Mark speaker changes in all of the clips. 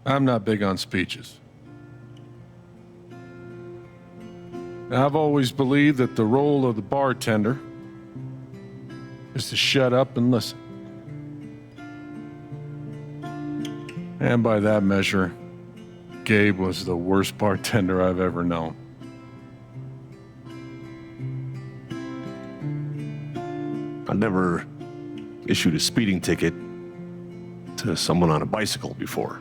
Speaker 1: I'm not big on speeches. I've always believed that the role of the bartender is to shut up and listen. And by that measure, Gabe was the worst bartender I've ever known.
Speaker 2: I never issued a speeding ticket to someone on a bicycle before,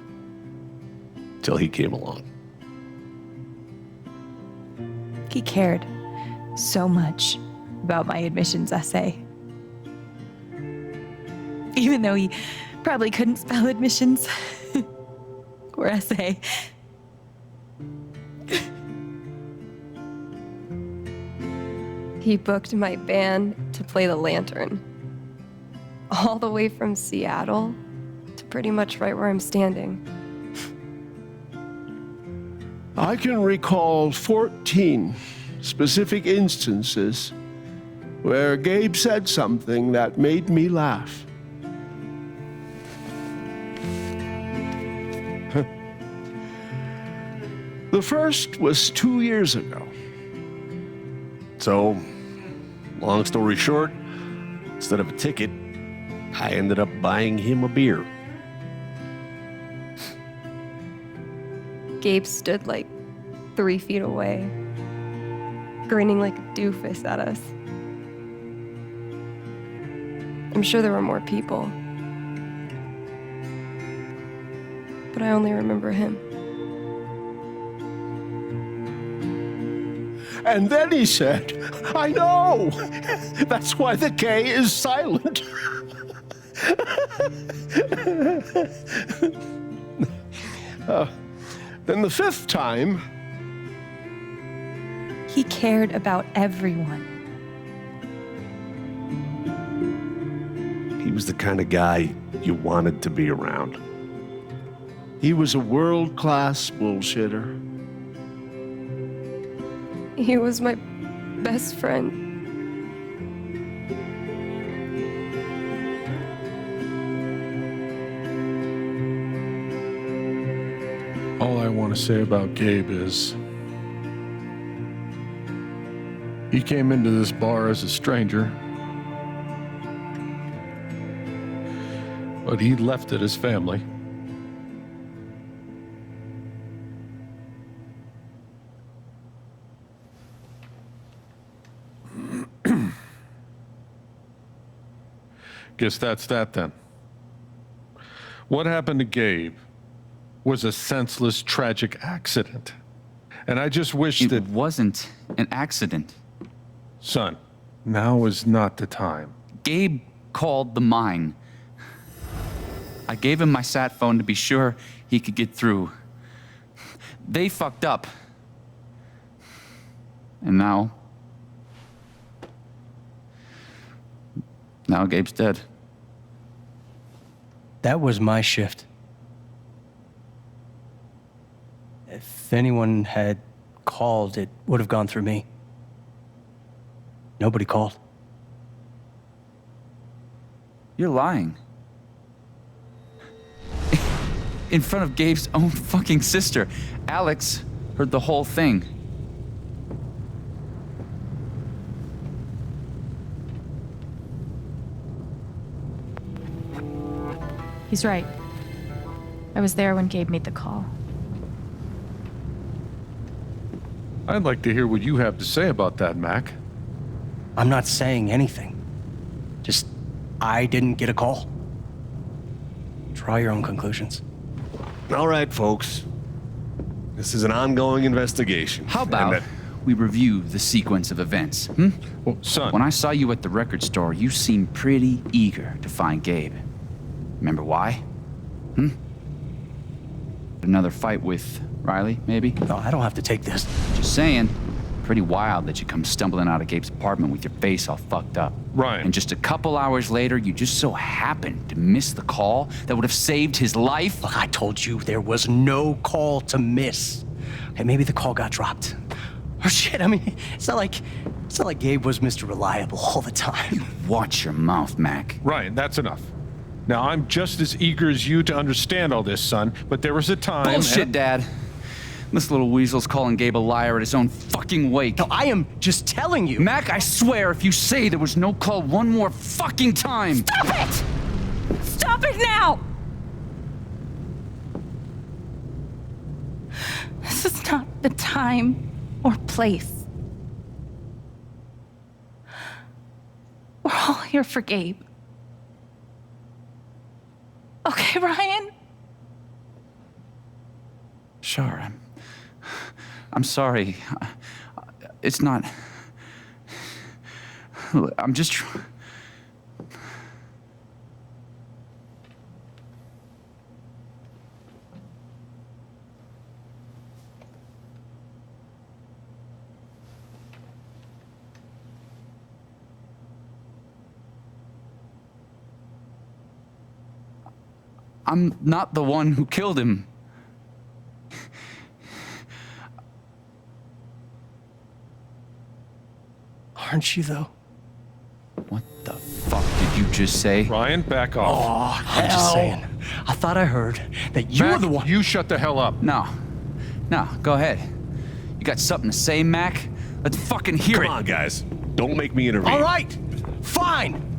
Speaker 2: till he came along.
Speaker 3: He cared so much about my admissions essay. Even though he probably couldn't spell admissions or essay.
Speaker 4: He booked my band to play the lantern. All the way from Seattle to pretty much right where I'm standing.
Speaker 5: I can recall 14 specific instances where Gabe said something that made me laugh. The first was 2 years ago.
Speaker 2: So, long story short, instead of a ticket, I ended up buying him a beer.
Speaker 4: Gabe stood like 3 feet away, grinning like a doofus at us. I'm sure there were more people, but I only remember him.
Speaker 5: And then he said, I know! That's why the K is silent. Then the fifth time,
Speaker 3: He cared about everyone.
Speaker 2: He was the kind of guy you wanted to be around.
Speaker 5: he was a world-class bullshitter.
Speaker 4: He was my best friend.
Speaker 1: All I want to say about Gabe is he came into this bar as a stranger, but he left it as family. Guess that's that then. What happened to Gabe was a senseless, tragic accident. And I just wish
Speaker 6: It
Speaker 1: that...
Speaker 6: wasn't an accident.
Speaker 1: Son, now is not the time.
Speaker 6: Gabe called the mine. I gave him my sat phone to be sure he could get through. They fucked up. And now Gabe's dead.
Speaker 7: That was my shift. If anyone had called, it would have gone through me. Nobody called.
Speaker 6: You're lying. In front of Gabe's own fucking sister. Alex heard the whole thing.
Speaker 8: He's right. I was there when Gabe made the call.
Speaker 1: I'd like to hear what you have to say about that, Mac.
Speaker 7: I'm not saying anything. Just, I didn't get a call. Draw your own conclusions.
Speaker 2: All right, folks. This is an ongoing investigation.
Speaker 6: How about we review the sequence of events,
Speaker 1: Well, son...
Speaker 6: When I saw you at the record store, you seemed pretty eager to find Gabe. Remember why? Another fight with Riley, maybe?
Speaker 7: No, I don't have to take this.
Speaker 6: Just saying. Pretty wild that you come stumbling out of Gabe's apartment with your face all fucked up.
Speaker 1: Ryan.
Speaker 6: And just a couple hours later, you just so happened to miss the call that would have saved his life.
Speaker 7: Look, I told you there was no call to miss. Okay, maybe the call got dropped. Or shit, I mean, it's not like Gabe was Mr. Reliable all the time.
Speaker 6: Watch your mouth, Mac.
Speaker 1: Ryan, that's enough. Now, I'm just as eager as you to understand all this, son, but there was a time...
Speaker 6: Bullshit, Dad. This little weasel's calling Gabe a liar at his own fucking wake.
Speaker 7: No, I am just telling you.
Speaker 6: Mac, I swear, if you say there was no call one more fucking time...
Speaker 3: Stop it! Stop it now! This is not the time or place. We're all here for Gabe. Okay, Ryan?
Speaker 6: Sure, I'm sorry. It's not... I'm just... I'm not the one who killed him.
Speaker 7: Aren't you, though?
Speaker 6: What the fuck did you just say?
Speaker 1: Ryan, back off.
Speaker 7: Oh, I'm just saying. I thought I heard that you were
Speaker 1: Mac,
Speaker 7: the one.
Speaker 1: you shut the hell up.
Speaker 6: No, go ahead. You got something to say, Mac? Let's fucking hear
Speaker 2: Come
Speaker 6: it.
Speaker 2: on, guys. Don't make me intervene.
Speaker 7: All right, fine.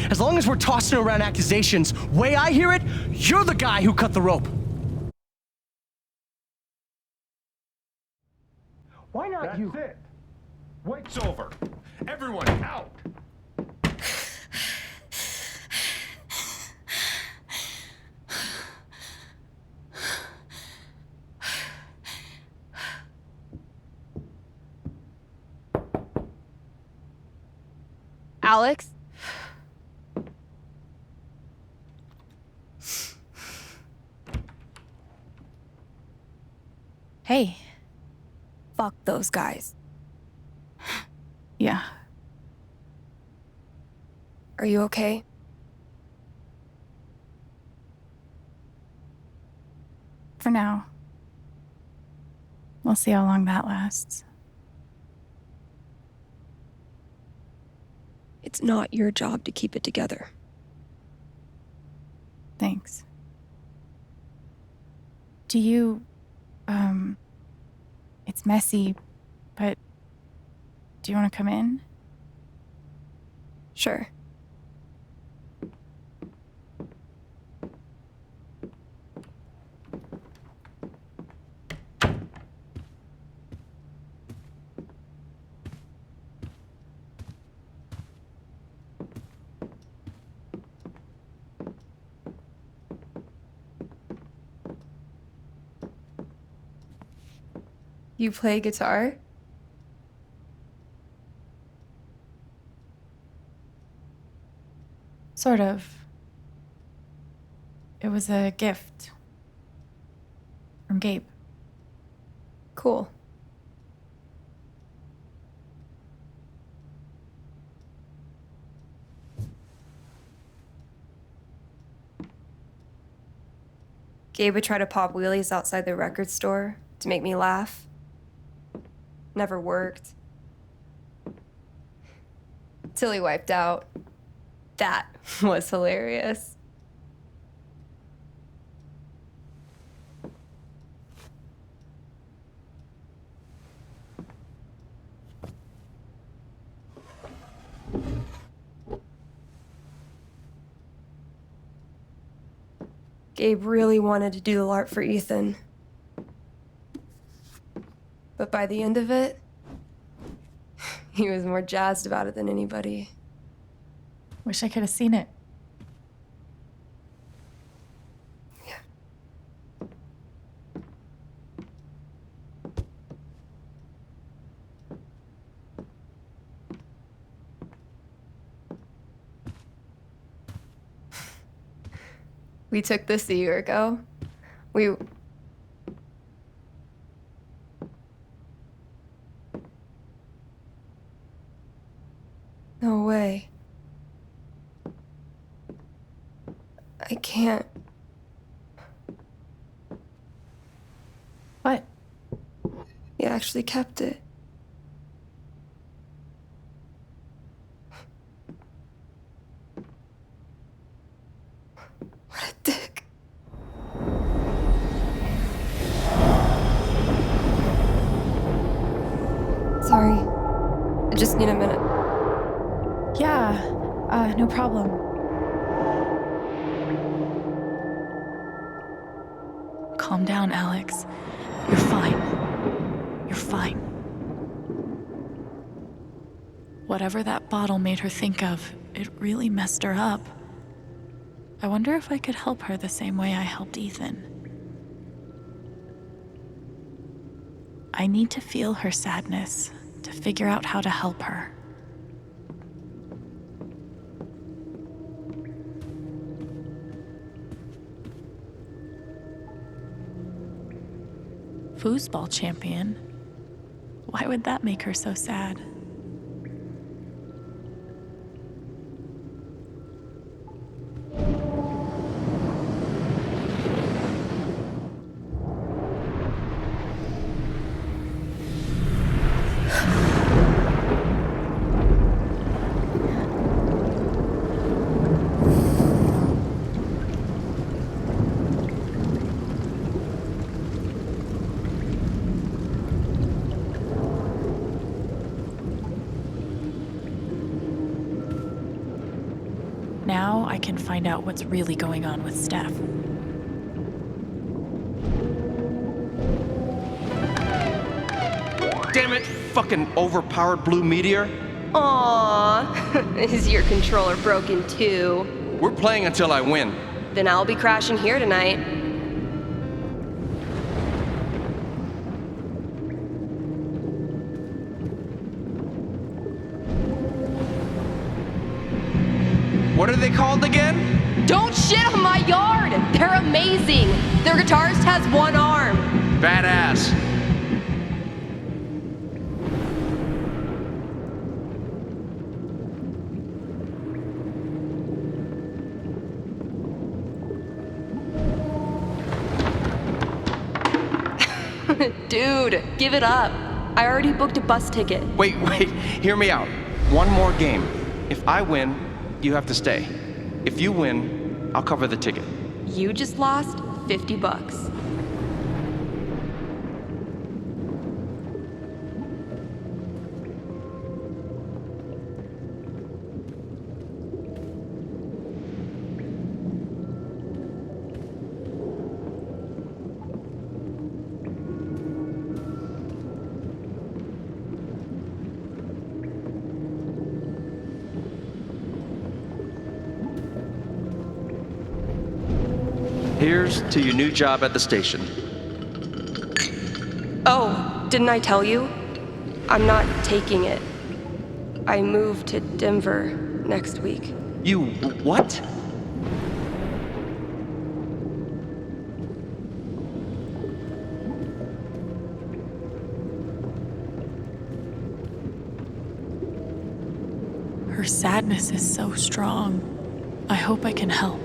Speaker 7: As long as we're tossing around accusations, way I hear it, you're the guy who cut the rope. Why not you?
Speaker 1: it. Wait's over. Everyone out.
Speaker 4: Alex?
Speaker 3: Hey.
Speaker 4: Fuck those guys.
Speaker 3: Yeah.
Speaker 4: Are you okay?
Speaker 8: For now. We'll see how long that lasts.
Speaker 4: It's not your job to keep it together.
Speaker 8: Thanks. Do you, it's messy, but do you want to come in?
Speaker 4: Sure. You play guitar?
Speaker 8: Sort of. It was a gift from Gabe.
Speaker 4: Cool. Gabe would try to pop wheelies outside the record store to make me laugh. Never worked. Till he wiped out. That was hilarious. Gabe really wanted to do the LARP for Ethan. But by the end of it, he was more jazzed about it than anybody.
Speaker 8: Wish I could have seen it.
Speaker 4: Yeah. We took this a year ago. No way. I can't.
Speaker 8: What?
Speaker 4: He actually kept it. just need a minute.
Speaker 8: Yeah, no problem. Calm down, Alex. You're fine. You're fine. Whatever that bottle made her think of, it really messed her up. I wonder if I could help her the same way I helped Ethan. I need to feel her sadness to figure out how to help her. Foosball champion? Why would that make her so sad? Now I can find out what's really going on with Steph.
Speaker 9: Damn it! Fucking overpowered blue meteor!
Speaker 4: Aww, is your controller broken too?
Speaker 9: We're playing until I win.
Speaker 4: Then I'll be crashing here tonight.
Speaker 9: What are they called again?
Speaker 4: Don't shit on my yard! They're amazing! Their guitarist has one arm.
Speaker 9: Badass.
Speaker 4: Dude, give it up. I already booked a bus ticket.
Speaker 9: Wait, hear me out. One more game. If I win, you have to stay. If you win, I'll cover the ticket.
Speaker 4: You just lost $50.
Speaker 9: Here's to your new job at the station.
Speaker 4: Oh, didn't I tell you? I'm not taking it. I move to Denver next week.
Speaker 9: You what?
Speaker 8: Her sadness is so strong. I hope I can help.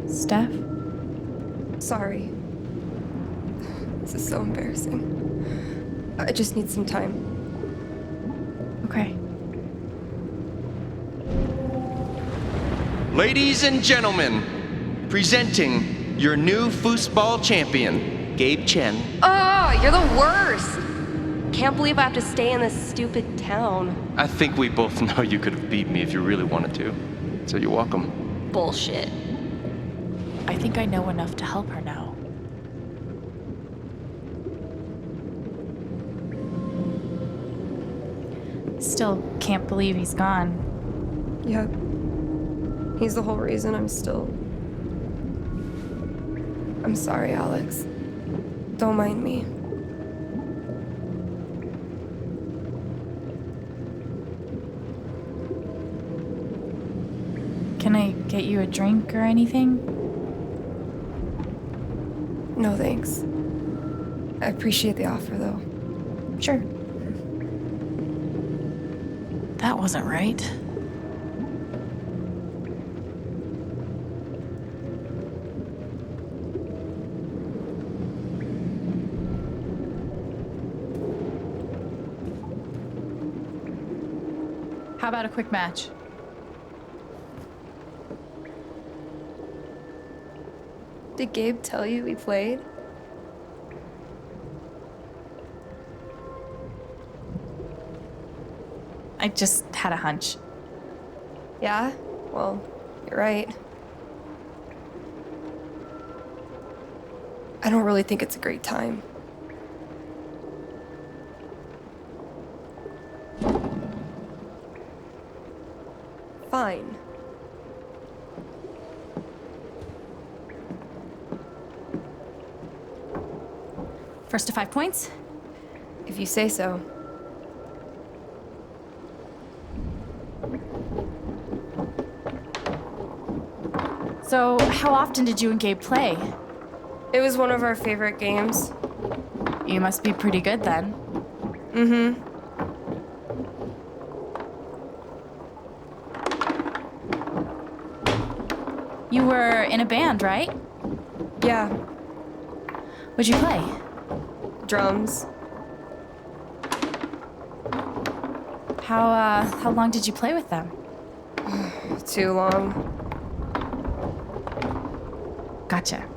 Speaker 8: Steph?
Speaker 4: Sorry. This is so embarrassing. I just need some time.
Speaker 8: Okay.
Speaker 9: Ladies and gentlemen, presenting your new foosball champion, Gabe Chen.
Speaker 4: Oh, you're the worst! Can't believe I have to stay in this stupid town.
Speaker 9: I think we both know you could have beat me if you really wanted to. So you're welcome.
Speaker 4: Bullshit.
Speaker 8: I think I know enough to help her now. Still can't believe he's gone.
Speaker 4: Yep. He's the whole reason I'm sorry, Alex. Don't mind me.
Speaker 8: Can I get you a drink or anything?
Speaker 4: No thanks. I appreciate the offer, though.
Speaker 8: Sure. That wasn't right. How about a quick match?
Speaker 4: Did Gabe tell you we played?
Speaker 8: I just had a hunch.
Speaker 4: Yeah? Well, you're right. I don't really think it's a great time. Fine.
Speaker 10: First to 5 points?
Speaker 4: If you say so.
Speaker 10: So, how often did you and Gabe play?
Speaker 4: It was one of our favorite games.
Speaker 10: You must be pretty good then.
Speaker 4: Mm-hmm.
Speaker 10: You were in a band, right?
Speaker 4: Yeah.
Speaker 10: What'd you play?
Speaker 4: Drums.
Speaker 10: How long did you play with them?
Speaker 4: Too long.
Speaker 10: Gotcha.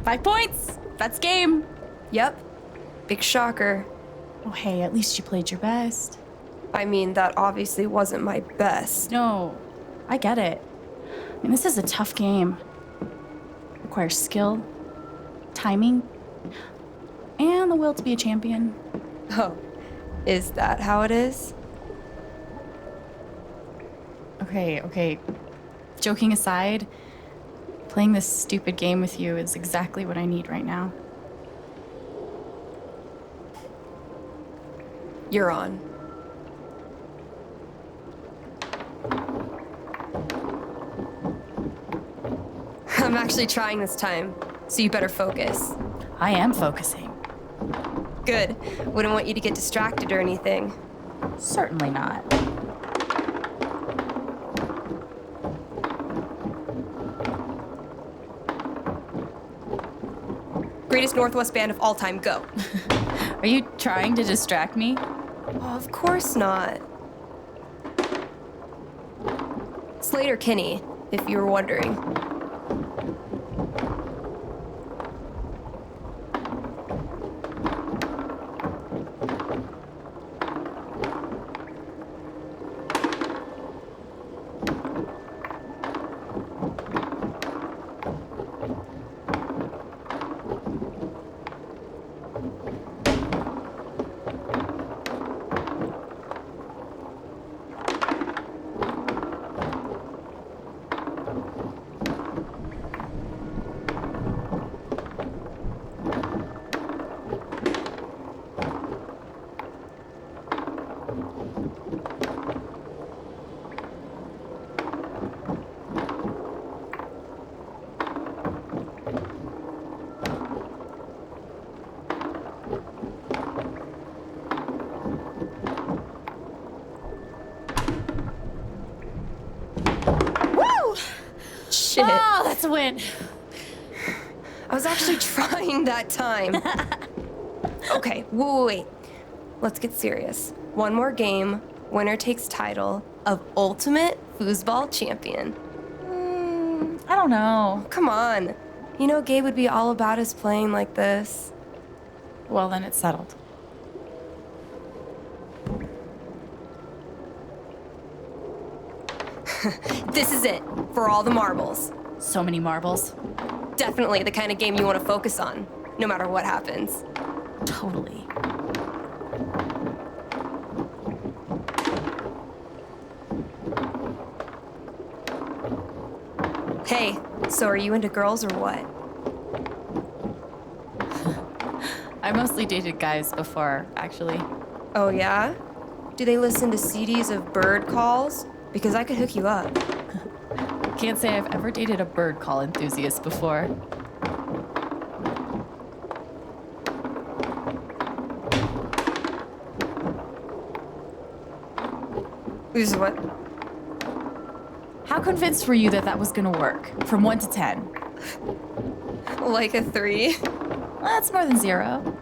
Speaker 10: Five points! That's game!
Speaker 4: Yep. Big shocker.
Speaker 10: Oh, hey, at least you played your best.
Speaker 4: I mean, that obviously wasn't my best.
Speaker 10: No, I get it. I mean, this is a tough game. Requires skill, timing, and the will to be a champion.
Speaker 4: Oh, is that how it is?
Speaker 10: Okay. Joking aside, playing this stupid game with you is exactly what I need right now.
Speaker 4: You're on. I'm actually trying this time, so you better focus.
Speaker 10: I am focusing.
Speaker 4: Good. Wouldn't want you to get distracted or anything.
Speaker 10: Certainly not.
Speaker 4: Greatest Northwest band of all time, go.
Speaker 10: Are you trying to distract me?
Speaker 4: Oh, of course not. Slater Kinney, if you were wondering. Shit.
Speaker 10: Oh, that's a win.
Speaker 4: I was actually trying that time. Okay, wait. Let's get serious. One more game, winner takes title of Ultimate Foosball Champion.
Speaker 10: I don't know.
Speaker 4: Come on. You know Gabe would be all about us playing like this.
Speaker 10: Well, then it's settled.
Speaker 4: This is it, for all the marbles.
Speaker 10: So many marbles.
Speaker 4: Definitely the kind of game you want to focus on, no matter what happens.
Speaker 10: Totally.
Speaker 4: Hey, so are you into girls or what?
Speaker 10: I mostly dated guys before, actually.
Speaker 4: Oh yeah? Do they listen to CDs of bird calls? Because I could hook you up.
Speaker 10: Can't say I've ever dated a bird call enthusiast before.
Speaker 4: This is what?
Speaker 10: How convinced were you that that was gonna work? From 1 to 10?
Speaker 4: Like a 3?
Speaker 10: That's more than 0.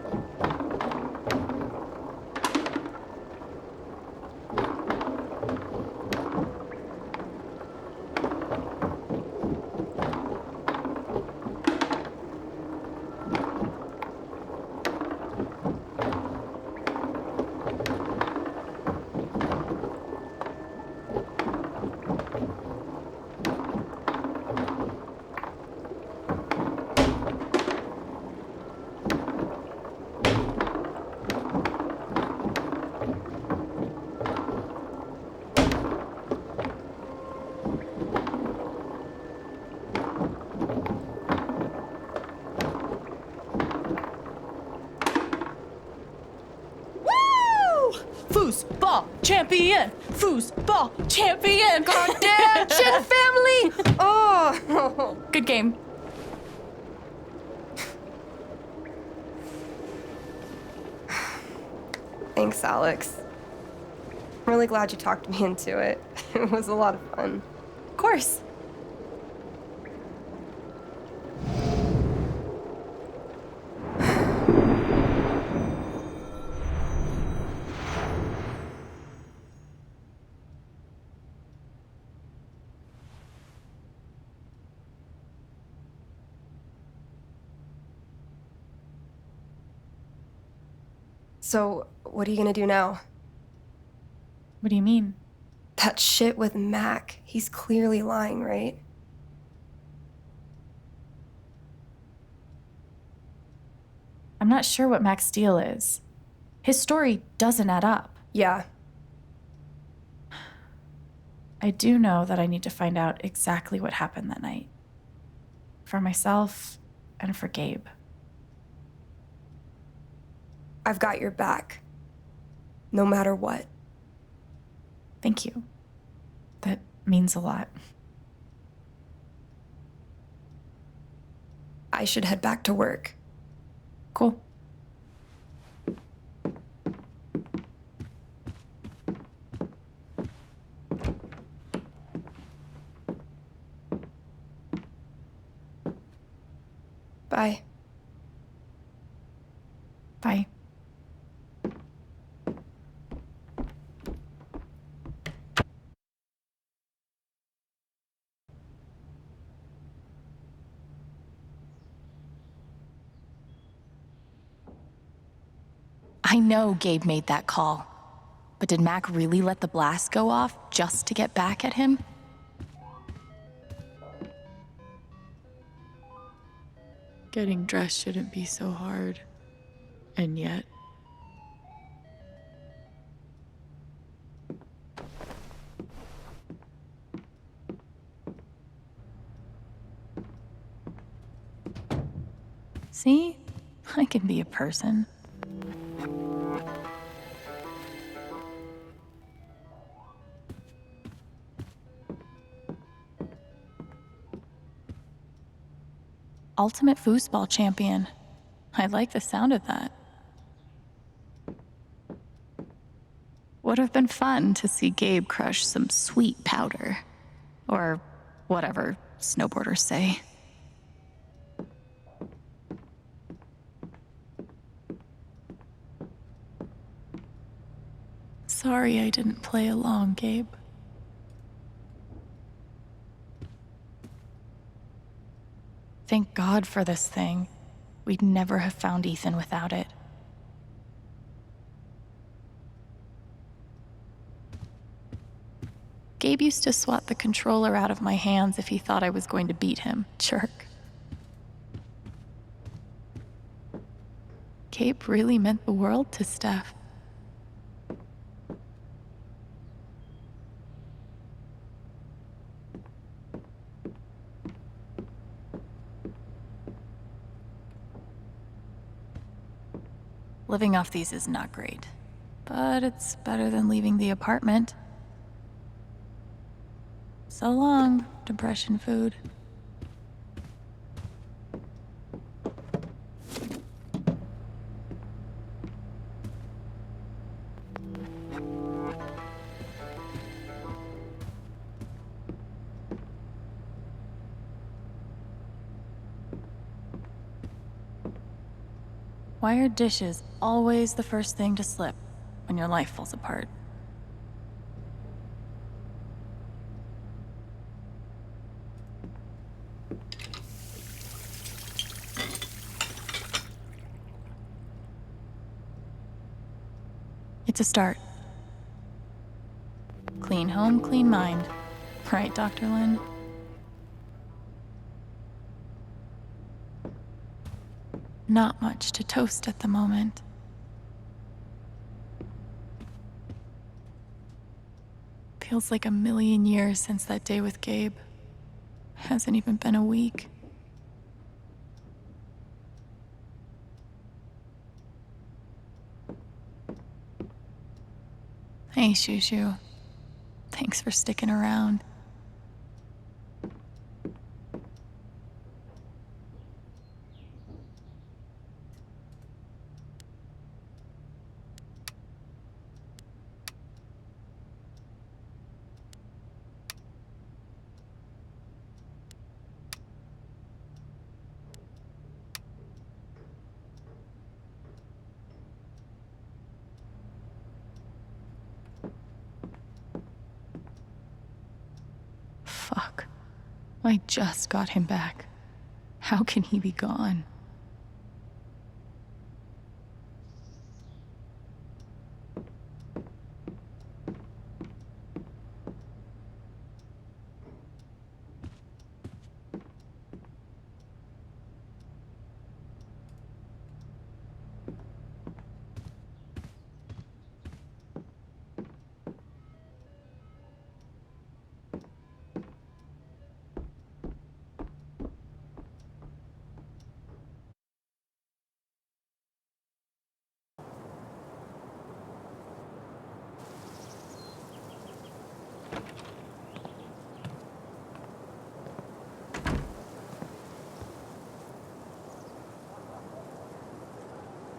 Speaker 10: Foosball champion! Foosball champion!
Speaker 4: Goddamn, Chin family! Oh!
Speaker 10: Good game.
Speaker 4: Thanks, Alex. I'm really glad you talked me into it. It was a lot of fun.
Speaker 10: Of course.
Speaker 4: So, what are you gonna do now?
Speaker 10: What do you mean?
Speaker 4: That shit with Mac. He's clearly lying, right?
Speaker 10: I'm not sure what Mac's deal is. His story doesn't add up.
Speaker 4: Yeah.
Speaker 10: I do know that I need to find out exactly what happened that night. For myself and for Gabe.
Speaker 4: I've got your back. No matter what.
Speaker 10: Thank you. That means a lot.
Speaker 4: I should head back to work.
Speaker 10: Cool.
Speaker 4: Bye.
Speaker 10: Bye.
Speaker 11: I know Gabe made that call, but did Mac really let the blast go off just to get back at him?
Speaker 8: Getting dressed shouldn't be so hard. And yet.
Speaker 10: See? I can be a person. Ultimate Foosball champion. I like the sound of that. Would have been fun to see Gabe crush some sweet powder. Or whatever snowboarders say.
Speaker 8: Sorry I didn't play along, Gabe.
Speaker 10: Thank God for this thing. We'd never have found Ethan without it. Gabe used to swat the controller out of my hands if he thought I was going to beat him. Jerk. Gabe really meant the world to Steph. Living off these is not great, but it's better than leaving the apartment. So long, depression food.
Speaker 8: Why are dishes always the first thing to slip when your life falls apart? It's a start. Clean home, clean mind. Right, Dr. Lin? Not much to toast at the moment. Feels like a million years since that day with Gabe. Hasn't even been a week. Hey, Shushu. Thanks for sticking around. Fuck. I just got him back. How can he be gone?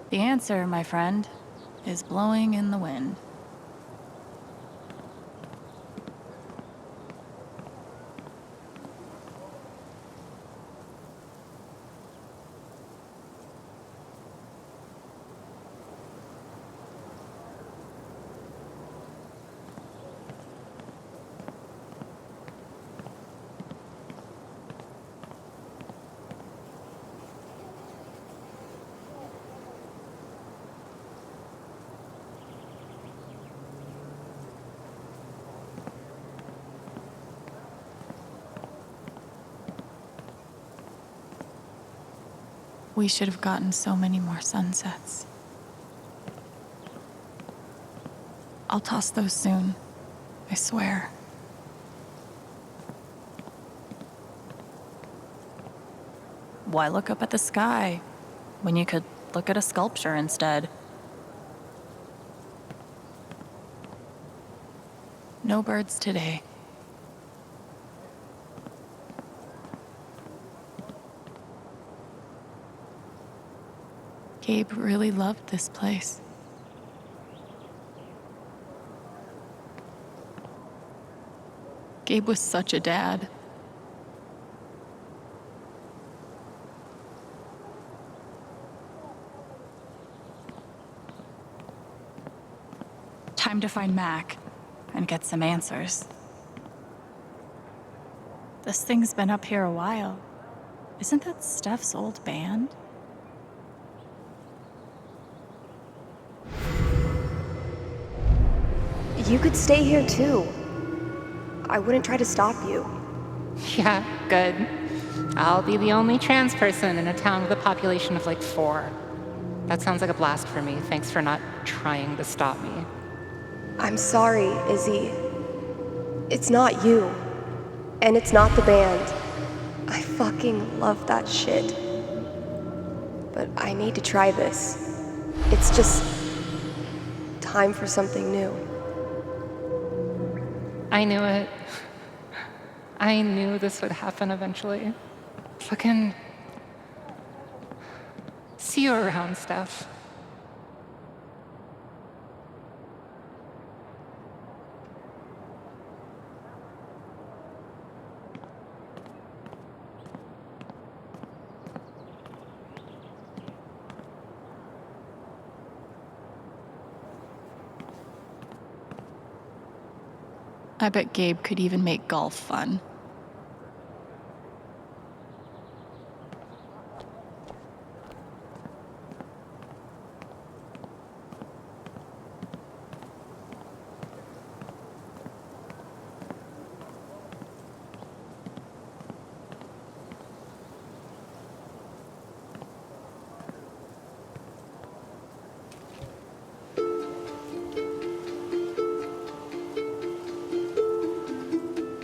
Speaker 8: The answer, my friend, is blowing in the wind. We should have gotten so many more sunsets. I'll toss those soon, I swear. Why look up at the sky when you could look at a sculpture instead? No birds today. Gabe really loved this place. Gabe was such a dad. Time to find Mac and get some answers. This thing's been up here a while. Isn't that Steph's old band?
Speaker 4: You could stay here too. I wouldn't try to stop you.
Speaker 12: Yeah, good. I'll be the only trans person in a town with a population of like 4. That sounds like a blast for me. Thanks for not trying to stop me.
Speaker 4: I'm sorry, Izzy. It's not you. And it's not the band. I fucking love that shit. But I need to try this. It's just time for something new.
Speaker 12: I knew it. I knew this would happen eventually. Fucking see you around, Steph.
Speaker 8: I bet Gabe could even make golf fun.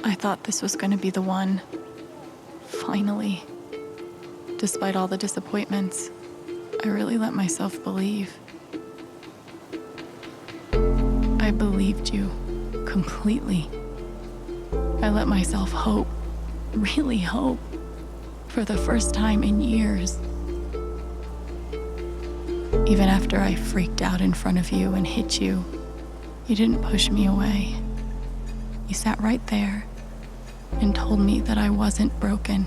Speaker 8: I thought this was going to be the one. Finally. Despite all the disappointments, I really let myself believe. I believed you completely. I let myself hope, really hope, for the first time in years. Even after I freaked out in front of you and hit you, you didn't push me away. You sat right there and told me that I wasn't broken,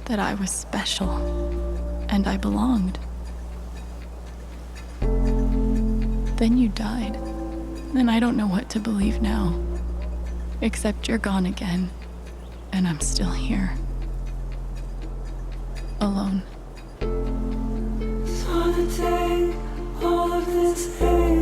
Speaker 8: that I was special, and I belonged. Then you died, and I don't know what to believe now, except you're gone again, and I'm still here, alone.
Speaker 13: So to take all of this hate.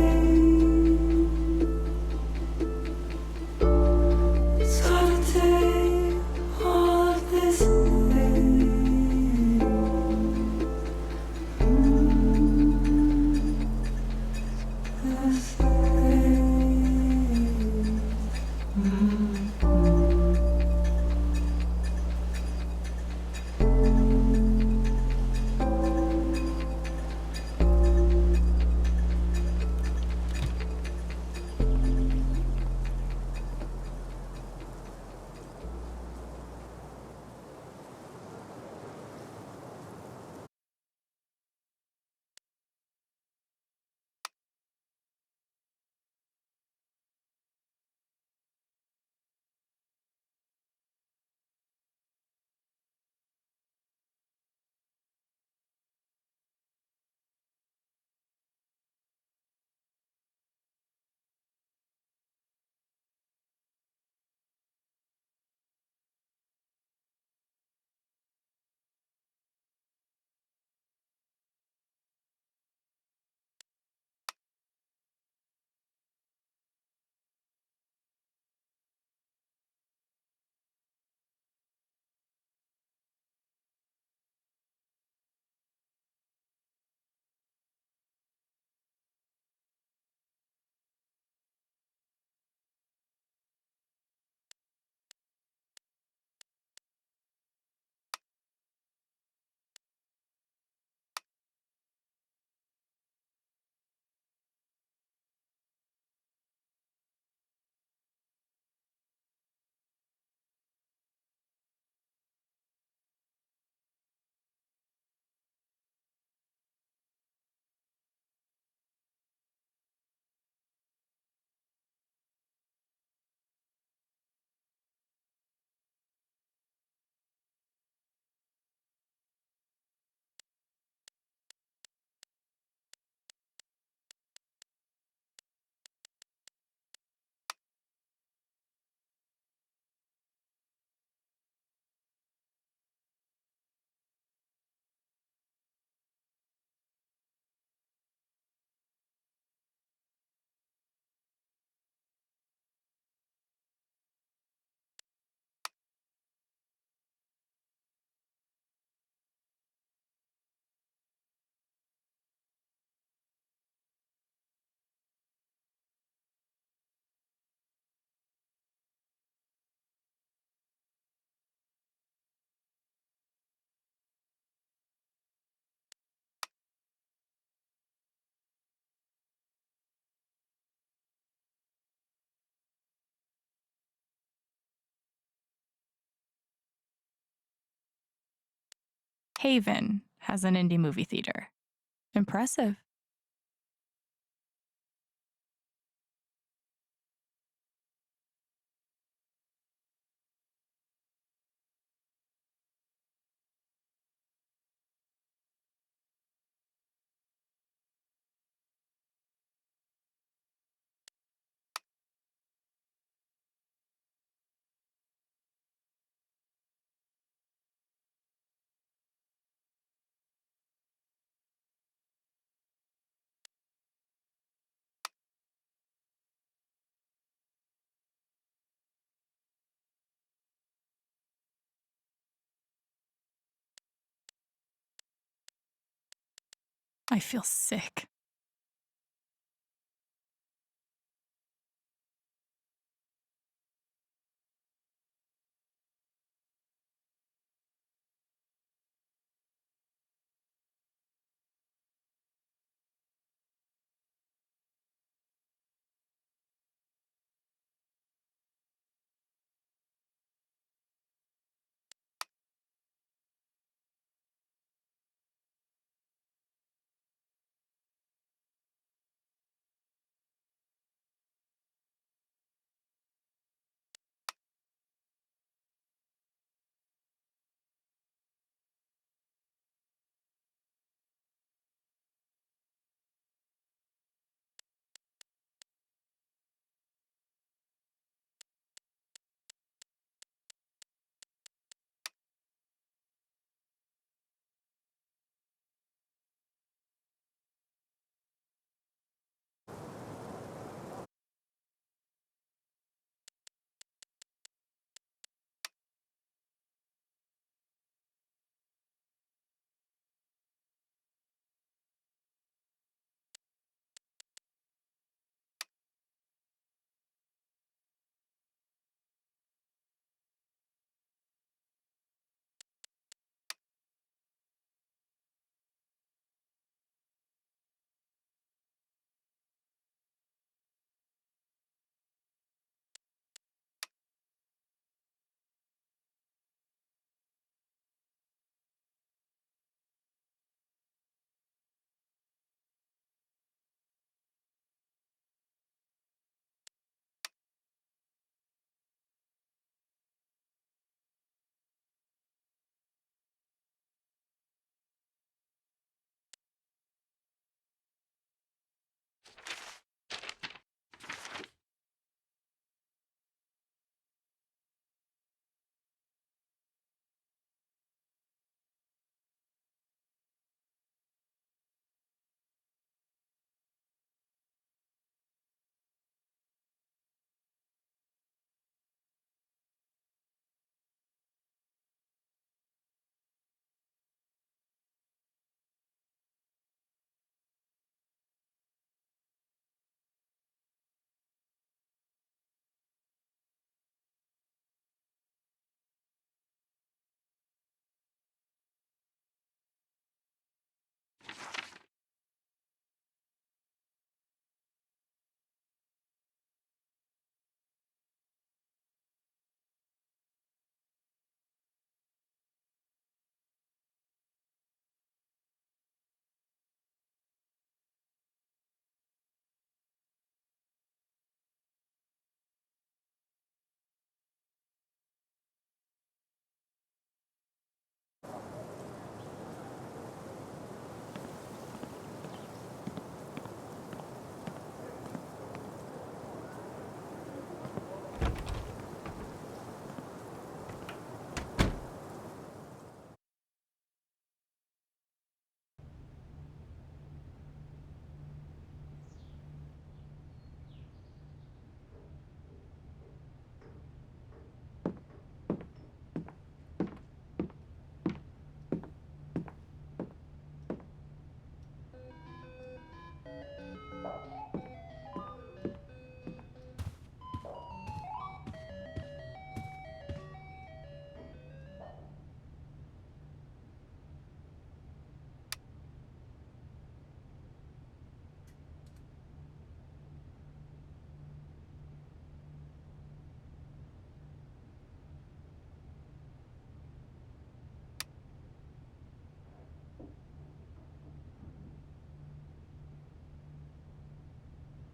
Speaker 3: Haven has an indie movie theater. Impressive.
Speaker 8: I feel sick.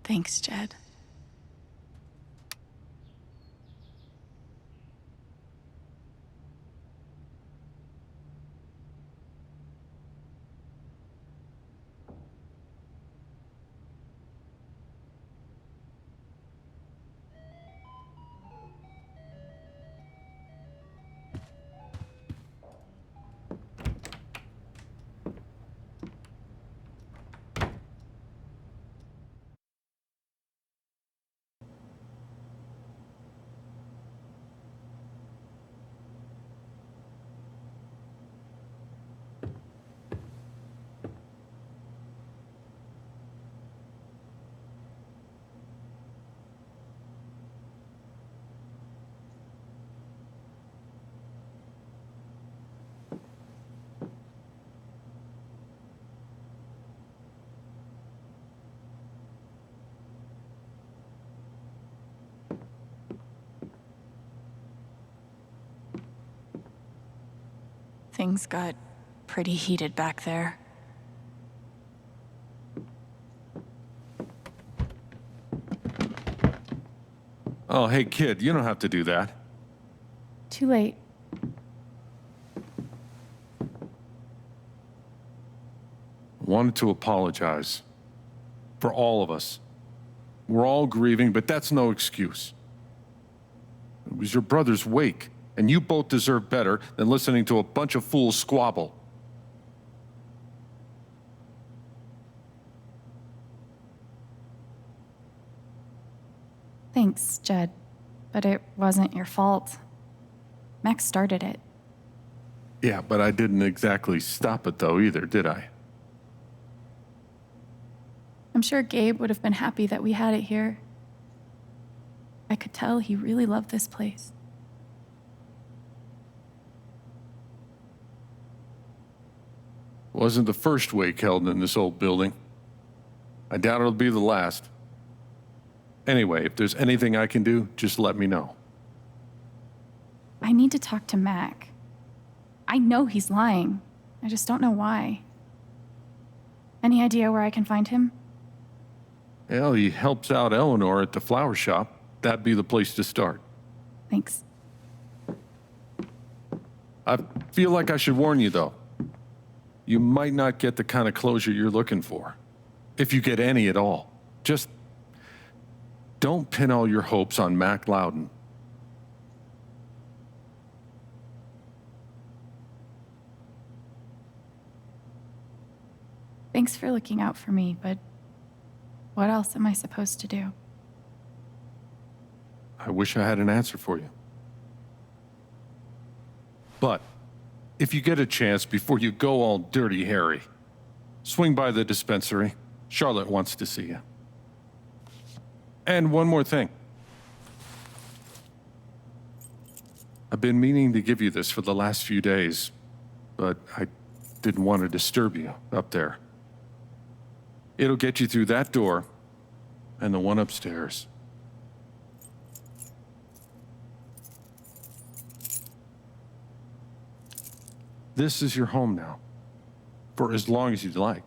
Speaker 8: Thanks, Jed. Things got pretty heated back there.
Speaker 1: Oh, hey, kid, you don't have to do that.
Speaker 10: Too late.
Speaker 1: Wanted to apologize. For all of us. We're all grieving, but that's no excuse. It was your brother's wake, and you both deserve better than listening to a bunch of fools squabble.
Speaker 10: Thanks, Jed. But it wasn't your fault. Max started it.
Speaker 1: Yeah, but I didn't exactly stop it though either, did I?
Speaker 10: I'm sure Gabe would have been happy that we had it here. I could tell he really loved this place.
Speaker 1: Wasn't the first wake held in this old building. I doubt it'll be the last. Anyway, if there's anything I can do, just let me know.
Speaker 10: I need to talk to Mac. I know he's lying. I just don't know why. Any idea where I can find him?
Speaker 1: Well, he helps out Eleanor at the flower shop. That'd be the place to start.
Speaker 10: Thanks.
Speaker 1: I feel like I should warn you, though. You might not get the kind of closure you're looking for. If you get any at all. Just don't pin all your hopes on Mac Loudon.
Speaker 10: Thanks for looking out for me, but what else am I supposed to do?
Speaker 1: I wish I had an answer for you. But if you get a chance before you go all dirty Harry, swing by the dispensary. Charlotte wants to see you. And one more thing. I've been meaning to give you this for the last few days, but I didn't want to disturb you up there. It'll get you through that door and the one upstairs. This is your home now, for as long as you'd like.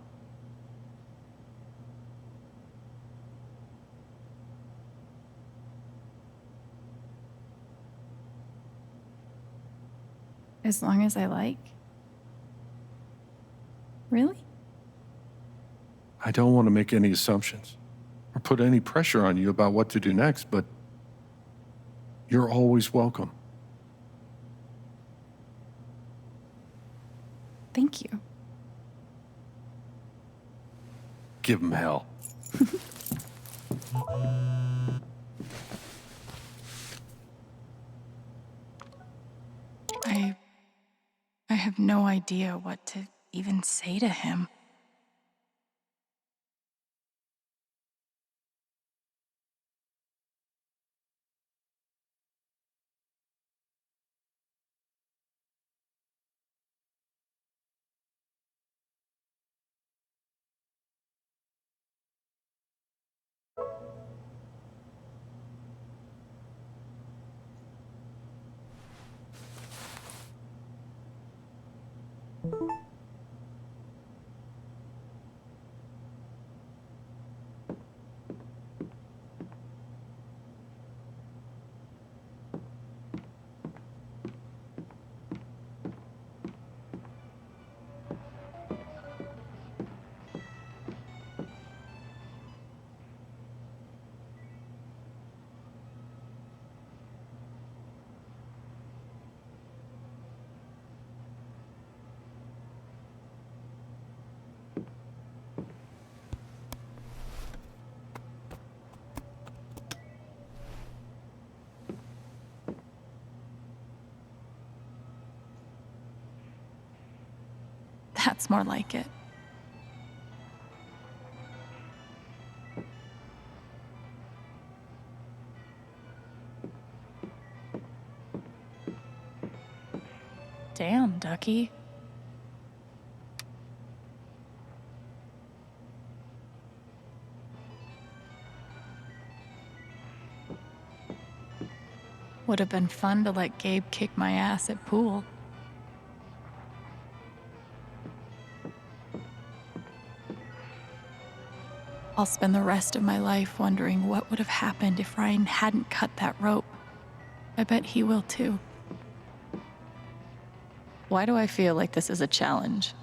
Speaker 10: As long as I like? Really?
Speaker 1: I don't want to make any assumptions or put any pressure on you about what to do next, but you're always welcome.
Speaker 10: Thank you.
Speaker 1: Give him hell.
Speaker 8: I have no idea what to even say to him. That's more like it. Damn, Ducky. Would have been fun to let Gabe kick my ass at pool. I'll spend the rest of my life wondering what would have happened if Ryan hadn't cut that rope. I bet he will too.
Speaker 10: Why do I feel like this is a challenge?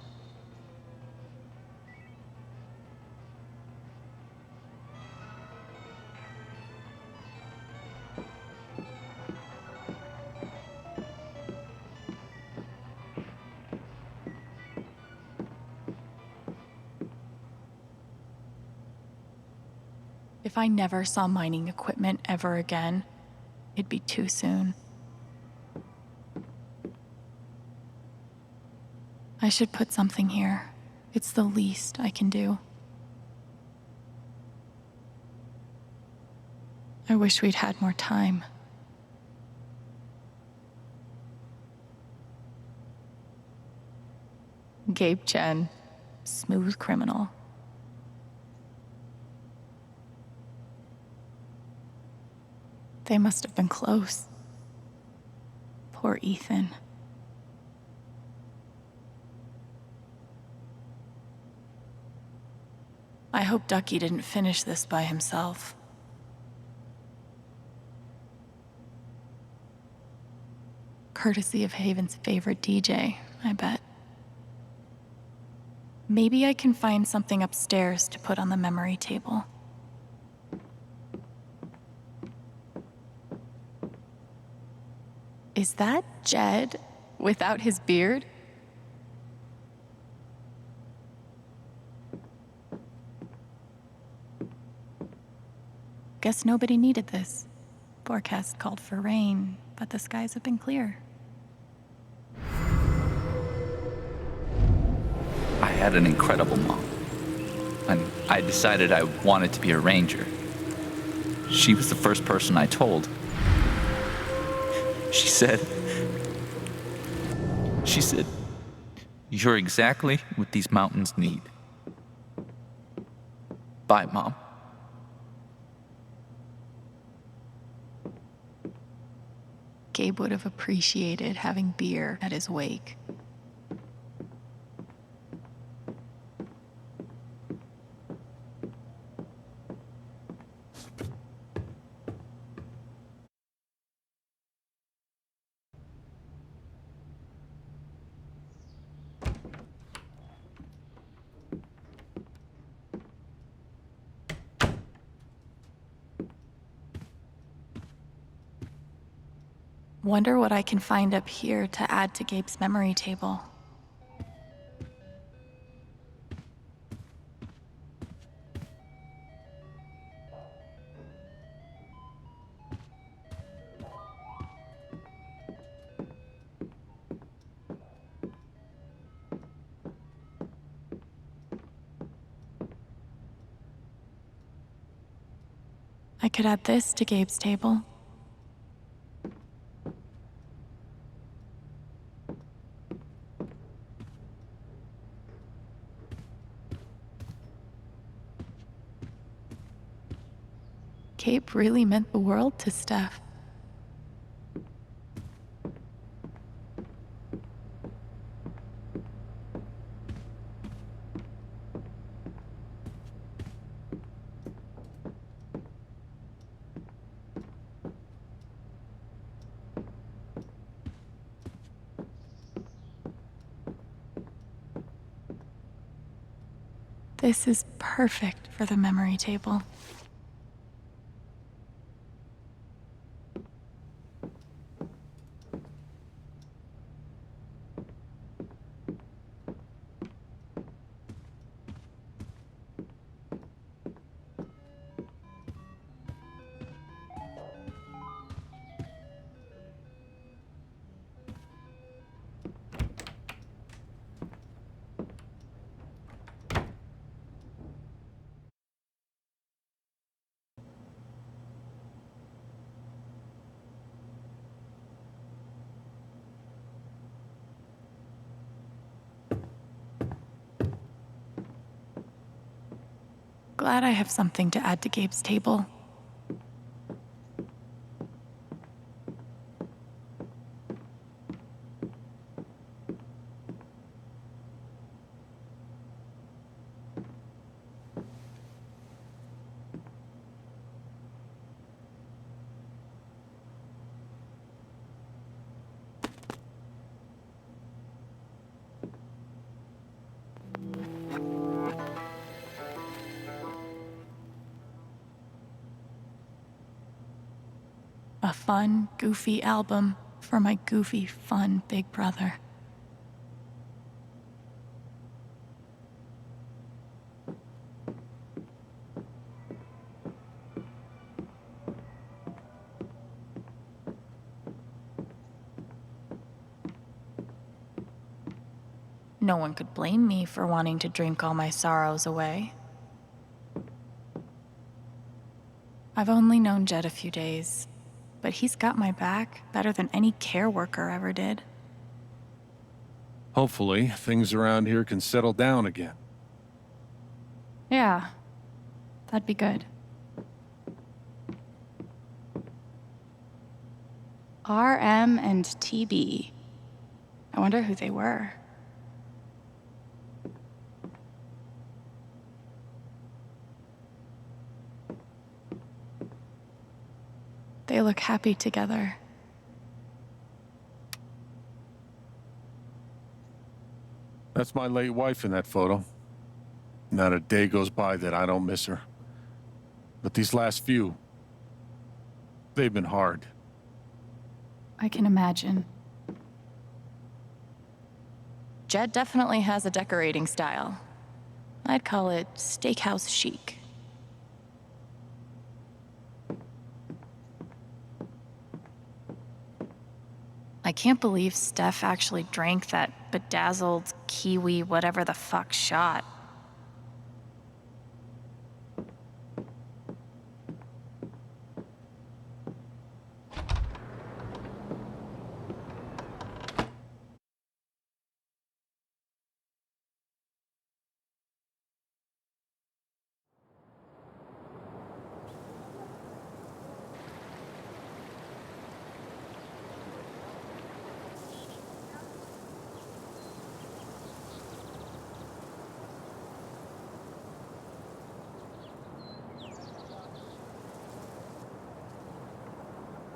Speaker 8: If I never saw mining equipment ever again, it'd be too soon. I should put something here. It's the least I can do. I wish we'd had more time.
Speaker 10: Gabe Chen, smooth criminal.
Speaker 8: They must have been close. Poor Ethan. I hope Ducky didn't finish this by himself. Courtesy of Haven's favorite DJ, I bet. Maybe I can find something upstairs to put on the memory table. Is that Jed without his beard? Guess nobody needed this. Forecast called for rain, but the skies have been clear.
Speaker 6: I had an incredible mom, and I decided I wanted to be a ranger. She was the first person I told. She said, "You're exactly what these mountains need." Bye, Mom.
Speaker 8: Gabe would have appreciated having beer at his wake. Wonder what I can find up here to add to Gabe's memory table. I could add this to Gabe's table. Gabe really meant the world to Steph. This is perfect for the memory table. Glad I have something to add to Gabe's table. A fun, goofy album for my goofy, fun big brother. No one could blame me for wanting to drink all my sorrows away. I've only known Jed a few days, but he's got my back better than any care worker ever did.
Speaker 1: Hopefully, things around here can settle down again.
Speaker 8: Yeah, that'd be good. RM and TB. I wonder who they were. They look happy together.
Speaker 1: That's my late wife in that photo. Not a day goes by that I don't miss her. But these last few, they've been hard.
Speaker 8: I can imagine.
Speaker 11: Jed definitely has a decorating style. I'd call it steakhouse chic.
Speaker 8: I can't believe Steph actually drank that bedazzled kiwi whatever the fuck shot.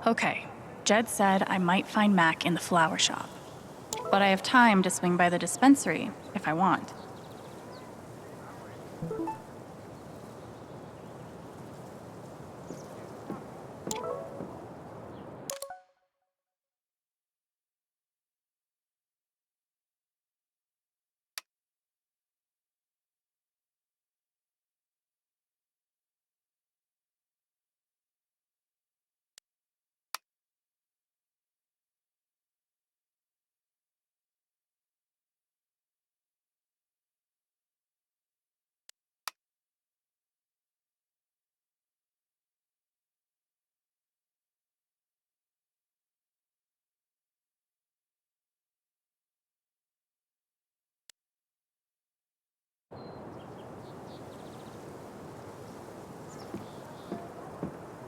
Speaker 8: Okay, Jed said I might find Mac in the flower shop. But I have time to swing by the dispensary if I want.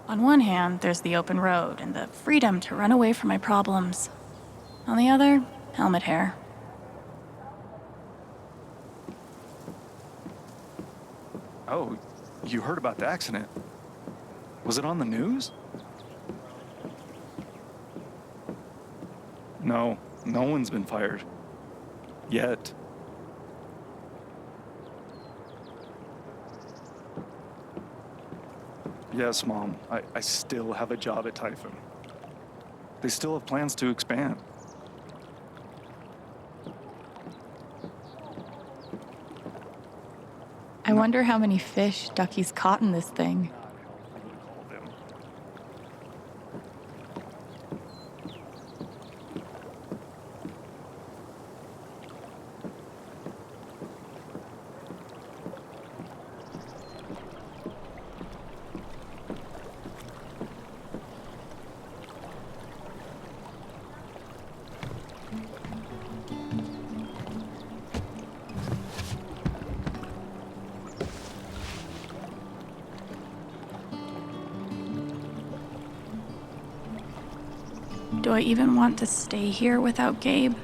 Speaker 8: On one hand, there's the open road and the freedom to run away from my problems. On the other, helmet hair.
Speaker 14: Oh, you heard about the accident? Was it on the news? No, no one's been fired. Yet. Yes, Mom, I still have a job at Typhoon. They still have plans to expand.
Speaker 8: I wonder how many fish Ducky's caught in this thing. Do I even want to stay here without Gabe?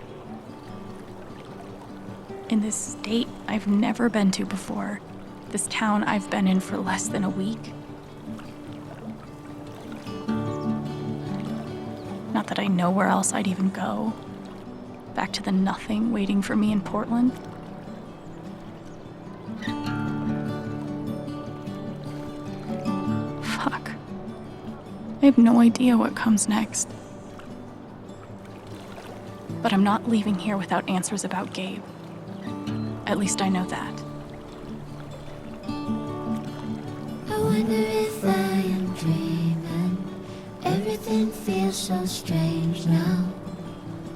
Speaker 8: In this state I've never been to before. This town I've been in for less than a week. Not that I know where else I'd even go. Back to the nothing waiting for me in Portland. Fuck. have no idea what comes next. But I'm not leaving here without answers about Gabe. At least I know that.
Speaker 13: I wonder if I am dreaming. Everything feels so strange now.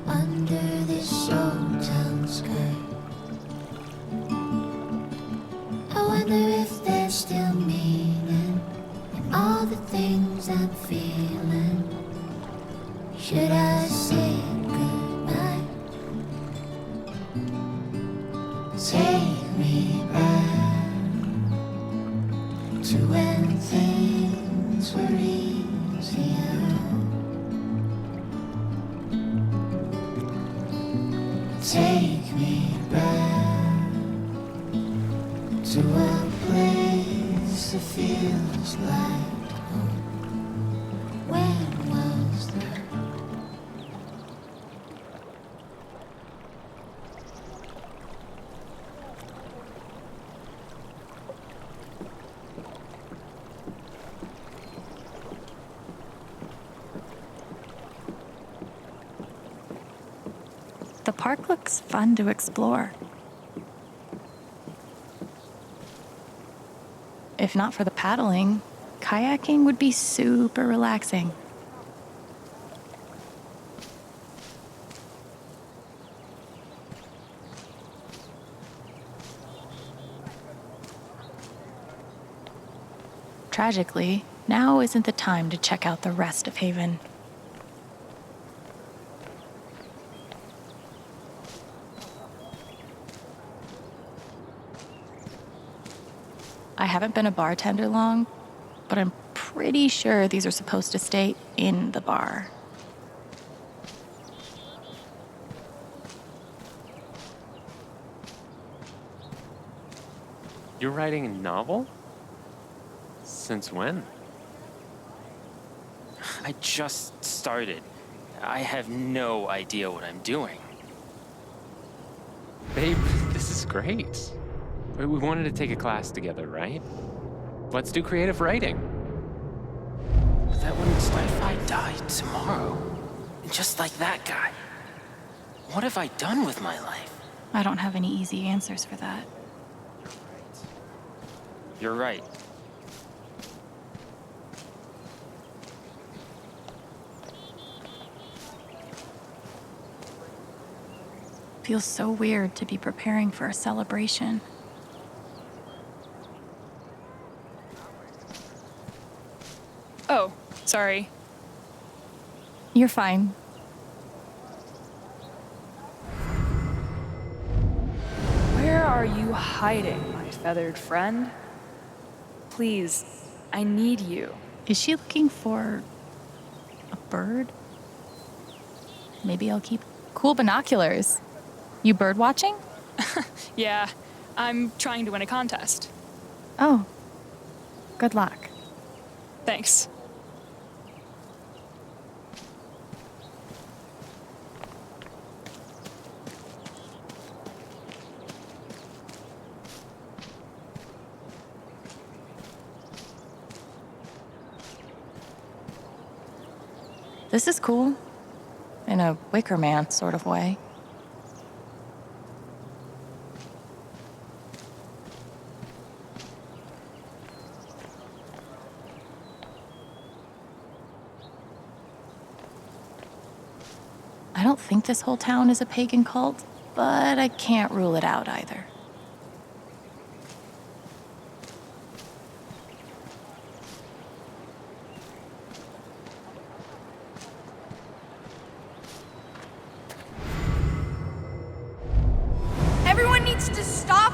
Speaker 13: Under this old town sky, I wonder if there's still meaning in all the things I'm feeling. Should I say goodbye? Take me back to when things were easier. Take me back to a place that feels like home. When was that?
Speaker 8: The park looks fun to explore. If not for the paddling, kayaking would be super relaxing. Tragically, now isn't the time to check out the rest of Haven. I haven't been a bartender long, but I'm pretty sure these are supposed to stay in the bar.
Speaker 15: You're writing a novel? Since when?
Speaker 16: I just started. I have no idea what I'm doing.
Speaker 15: Babe, this is great. We wanted to take a class together, right? Let's do creative writing.
Speaker 16: But that wouldn't start if I died tomorrow. Just like that guy. What have I done with my life?
Speaker 8: I don't have any easy answers for that.
Speaker 16: You're right.
Speaker 8: Feels so weird to be preparing for a celebration.
Speaker 17: Oh, sorry.
Speaker 8: You're fine.
Speaker 17: Where are you hiding, my feathered friend? Please, I need you.
Speaker 8: Is she looking for a bird? Maybe I'll keep cool binoculars. You bird watching?
Speaker 17: Yeah, I'm trying to win a contest.
Speaker 8: Oh, good luck.
Speaker 17: Thanks.
Speaker 8: This is cool. In a Wicker Man sort of way. I don't think this whole town is a pagan cult, but I can't rule it out either.
Speaker 18: Everyone needs to stop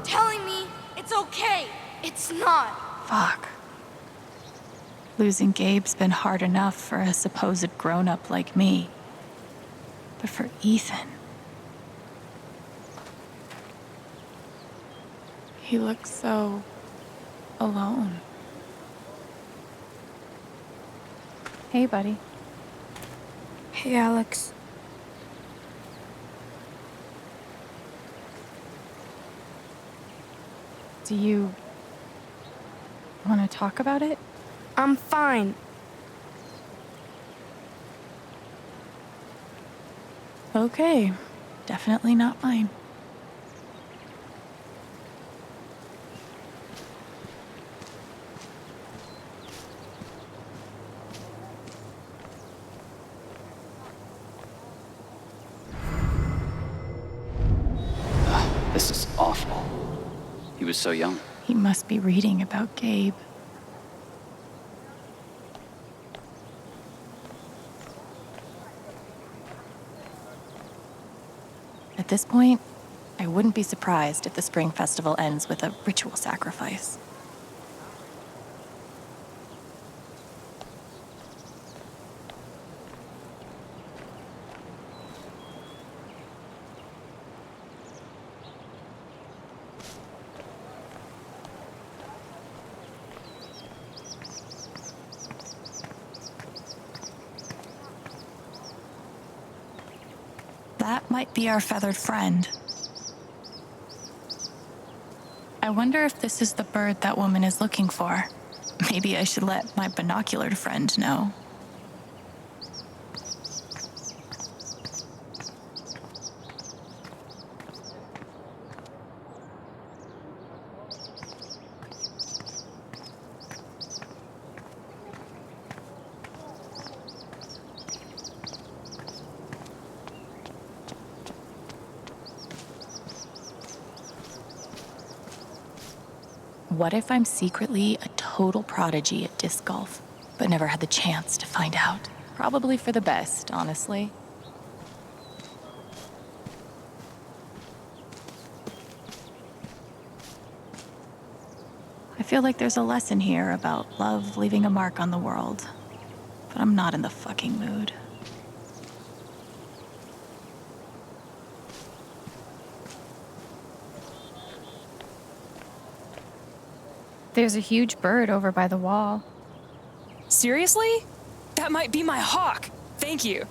Speaker 18: telling me it's okay. It's not.
Speaker 8: Fuck. Losing Gabe's been hard enough for a supposed grown-up like me. But for Ethan... he looks so... alone. Hey, buddy.
Speaker 18: Hey, Alex.
Speaker 8: Do you... want to talk about it?
Speaker 18: I'm fine.
Speaker 8: Okay, definitely not mine.
Speaker 19: This is awful. He was so young.
Speaker 8: He must be reading about Gabe. At this point, I wouldn't be surprised if the spring festival ends with a ritual sacrifice. That might be our feathered friend. I wonder if this is the bird that woman is looking for. Maybe I should let my binoculared friend know. What if I'm secretly a total prodigy at disc golf, but never had the chance to find out? Probably for the best, honestly. I feel like there's a lesson here about love leaving a mark on the world, but I'm not in the fucking mood.
Speaker 17: There's a huge bird over by the wall. Seriously? That might be my hawk. Thank you.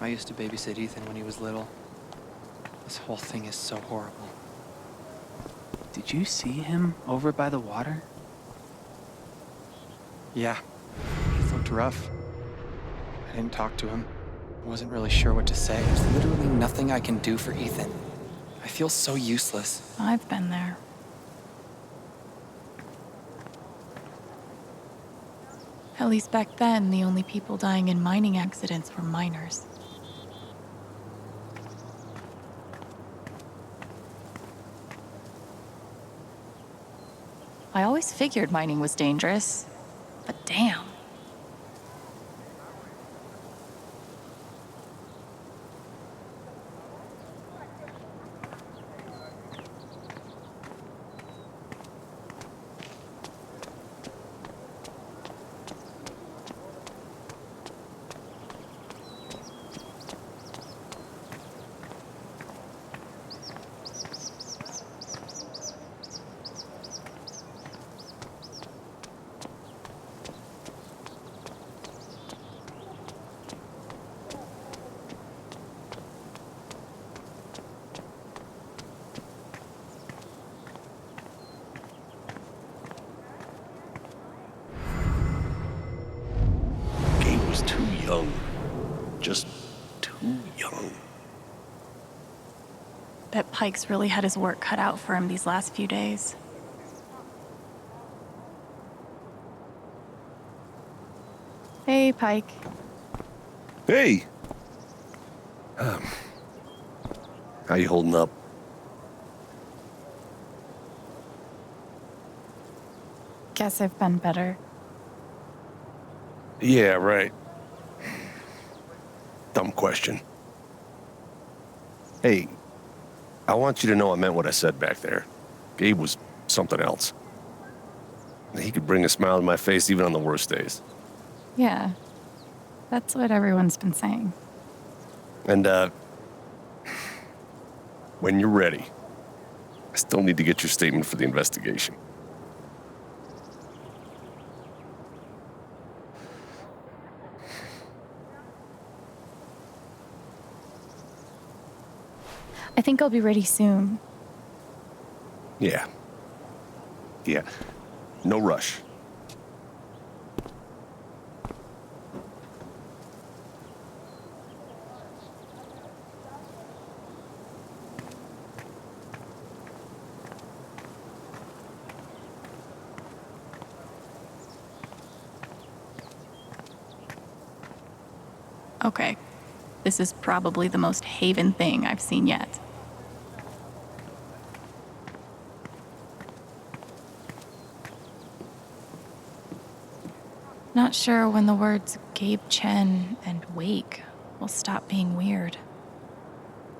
Speaker 20: I used to babysit Ethan when he was little. This whole thing is so horrible. Did you see him over by the water?
Speaker 9: Yeah, he looked rough. I didn't talk to him. I wasn't really sure what to say.
Speaker 20: There's literally nothing I can do for Ethan. I feel so useless.
Speaker 8: I've been there. At least back then, the only people dying in mining accidents were miners. I always figured mining was dangerous, but damn.
Speaker 2: Too young. Just too young.
Speaker 8: Bet Pike's really had his work cut out for him these last few days. Hey, Pike.
Speaker 2: Hey! How you holding up?
Speaker 8: Guess I've been better.
Speaker 2: Yeah, right. Dumb question. Hey, I want you to know I meant what I said back there. Gabe was something else. He could bring a smile to my face even on the worst days.
Speaker 8: Yeah, that's what everyone's been saying.
Speaker 2: And, when you're ready, I still need to get your statement for the investigation.
Speaker 10: I think I'll be ready soon.
Speaker 2: Yeah. Yeah. No rush.
Speaker 10: Okay. This is probably the most Haven thing I've seen yet. Not sure when the words Gabe Chen and Wake will stop being weird.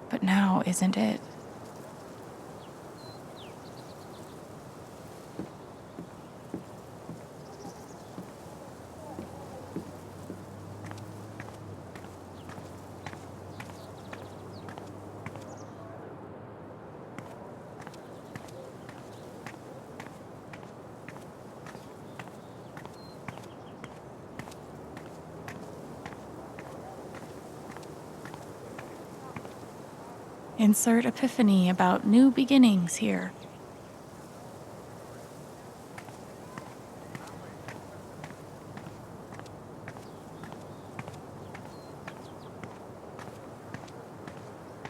Speaker 10: But now isn't it? Insert epiphany about new beginnings here.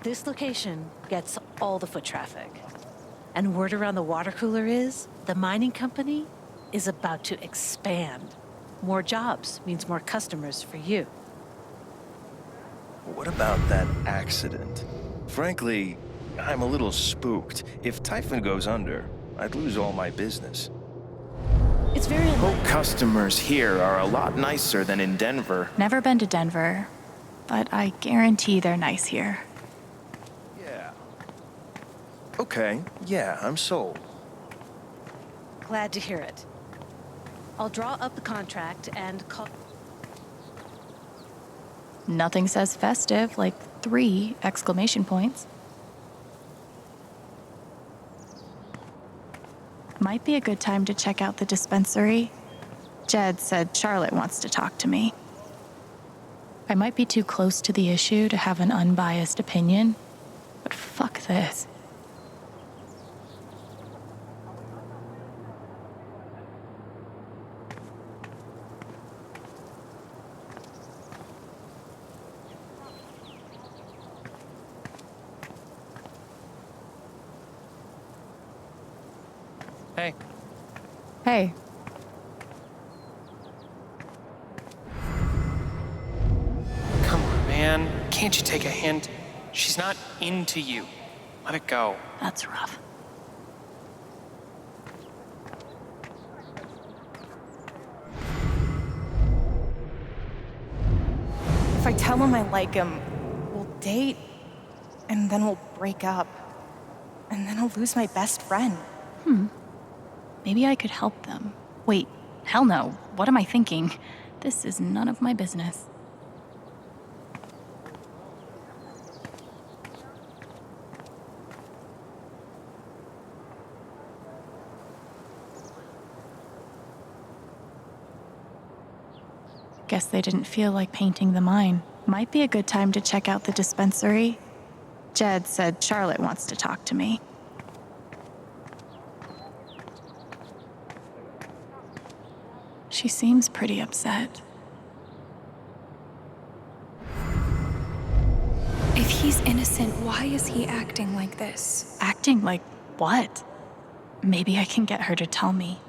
Speaker 21: This location gets all the foot traffic. And word around the water cooler is the mining company is about to expand. More jobs means more customers for you.
Speaker 22: What about that accident? Frankly, I'm a little spooked. If Typhon goes under, I'd lose all my business.
Speaker 21: It's very unlikely.
Speaker 23: Customers here are a lot nicer than in Denver.
Speaker 10: Never been to Denver, but I guarantee they're nice here.
Speaker 22: Yeah. Okay, yeah, I'm sold.
Speaker 21: Glad to hear it. I'll draw up the contract and call.
Speaker 10: Nothing says festive like 3 exclamation points. Might be a good time to check out the dispensary. Jed said Charlotte wants to talk to me. I might be too close to the issue to have an unbiased opinion, but fuck this.
Speaker 9: Hey.
Speaker 10: Hey.
Speaker 9: Come on, man. Can't you take a hint? She's not into you. Let it go.
Speaker 10: That's rough.
Speaker 17: If I tell him I like him, we'll date, and then we'll break up. And then I'll lose my best friend.
Speaker 10: Maybe I could help them. Wait, hell no. What am I thinking? This is none of my business. Guess they didn't feel like painting the mine. Might be a good time to check out the dispensary. Jed said Charlotte wants to talk to me. She seems pretty upset.
Speaker 17: If he's innocent, why is he acting like this?
Speaker 10: Acting like what? Maybe I can get her to tell me.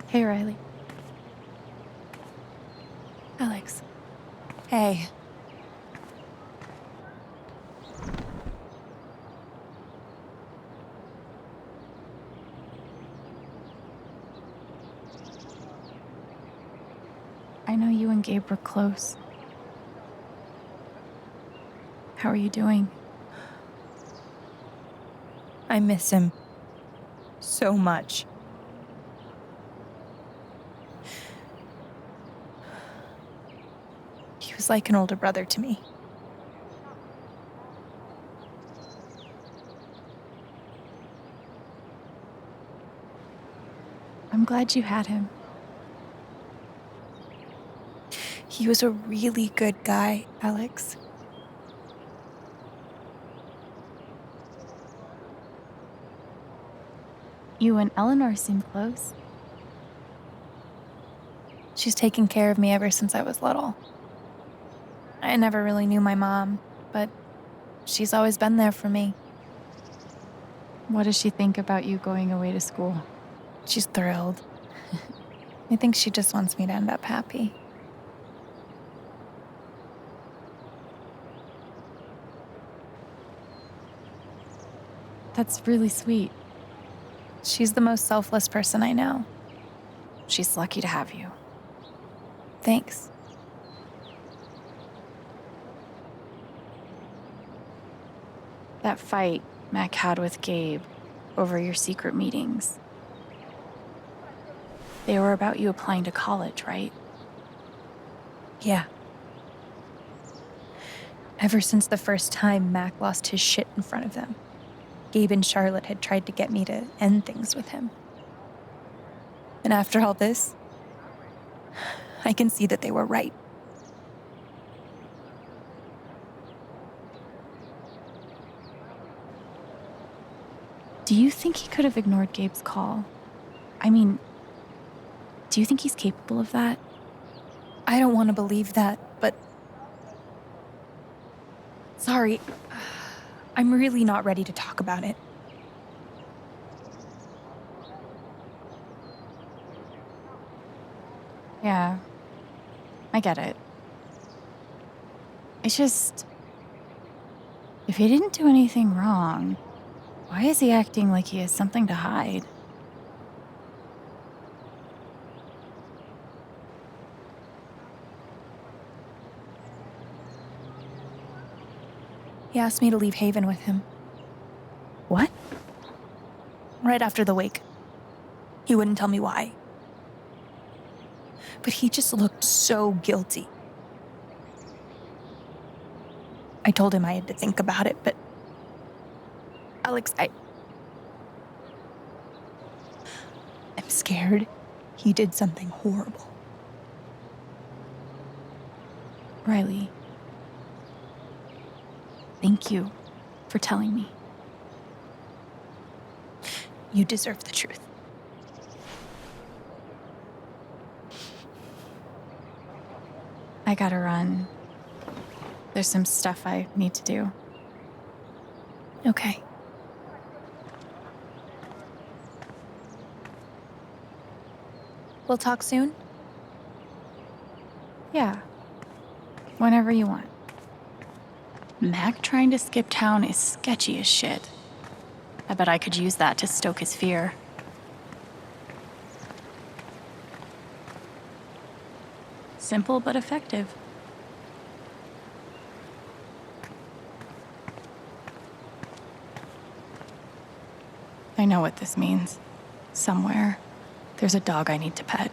Speaker 10: Hey, Riley. Alex.
Speaker 17: Hey.
Speaker 10: I know you and Gabe were close. How are you doing?
Speaker 17: I miss him so much. He was like an older brother to me.
Speaker 10: I'm glad you had him.
Speaker 17: He was a really good guy, Alex.
Speaker 10: You and Eleanor seem close.
Speaker 17: She's taken care of me ever since I was little. I never really knew my mom, but she's always been there for me.
Speaker 10: What does she think about you going away to school?
Speaker 17: She's thrilled. I think she just wants me to end up happy.
Speaker 10: That's really sweet.
Speaker 17: She's the most selfless person I know.
Speaker 10: She's lucky to have you.
Speaker 17: Thanks.
Speaker 10: That fight Mac had with Gabe over your secret meetings. They were about you applying to college, right?
Speaker 17: Yeah. Ever since the first time Mac lost his shit in front of them, Gabe and Charlotte had tried to get me to end things with him. And after all this, I can see that they were right.
Speaker 10: Do you think he could have ignored Gabe's call? I mean, do you think he's capable of that?
Speaker 17: I don't want to believe that, but... Sorry. I'm really not ready to talk about it.
Speaker 10: Yeah, I get it. It's just... if he didn't do anything wrong, why is he acting like he has something to hide?
Speaker 17: He asked me to leave Haven with him.
Speaker 10: What?
Speaker 17: Right after the wake. He wouldn't tell me why. But he just looked so guilty. I told him I had to think about it, but... Alex, I'm scared he did something horrible.
Speaker 10: Riley, thank you for telling me.
Speaker 17: You deserve the truth.
Speaker 10: I gotta run. There's some stuff I need to do.
Speaker 17: Okay. We'll talk soon?
Speaker 10: Yeah. Whenever you want. Mac trying to skip town is sketchy as shit. I bet I could use that to stoke his fear. Simple but effective. I know what this means. Somewhere, there's a dog I need to pet.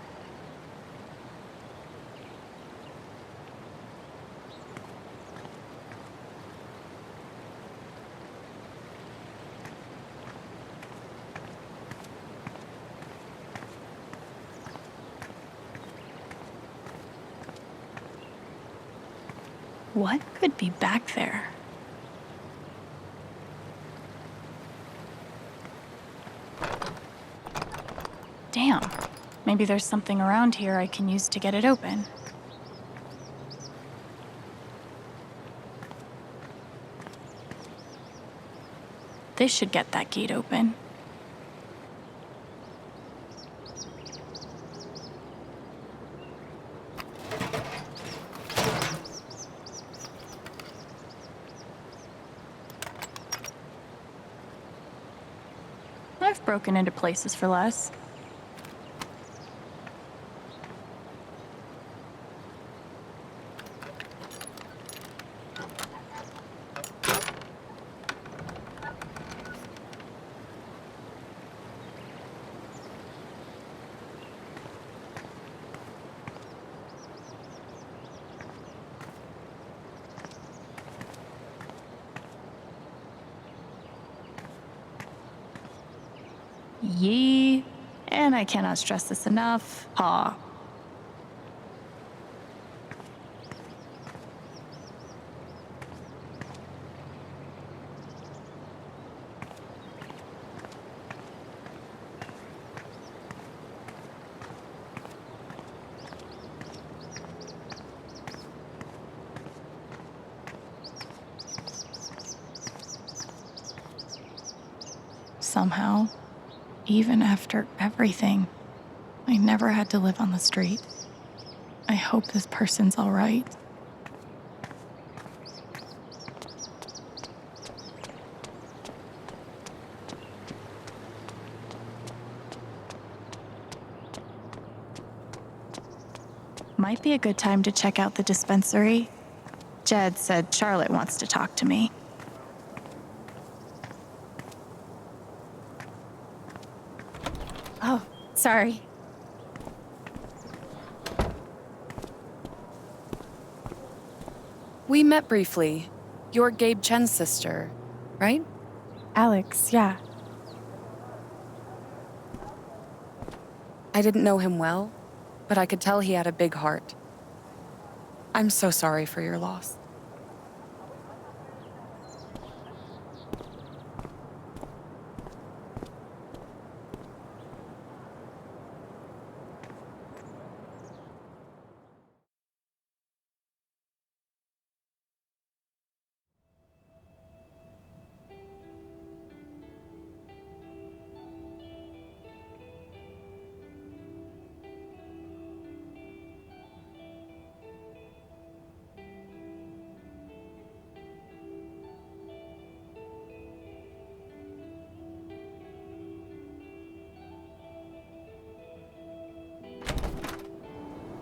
Speaker 10: What could be back there? Damn. Maybe there's something around here I can use to get it open. This should get that gate open. I've broken into places for less. Yee, and I cannot stress this enough, ha.
Speaker 8: somehow. Even after everything, I never had to live on the street. I hope this person's all right.
Speaker 10: Might be a good time to check out the dispensary. Jed said Charlotte wants to talk to me.
Speaker 17: Oh, sorry.
Speaker 4: We met briefly. You're Gabe Chen's sister, right?
Speaker 17: Alex, yeah.
Speaker 4: I didn't know him well, but I could tell he had a big heart. I'm so sorry for your loss.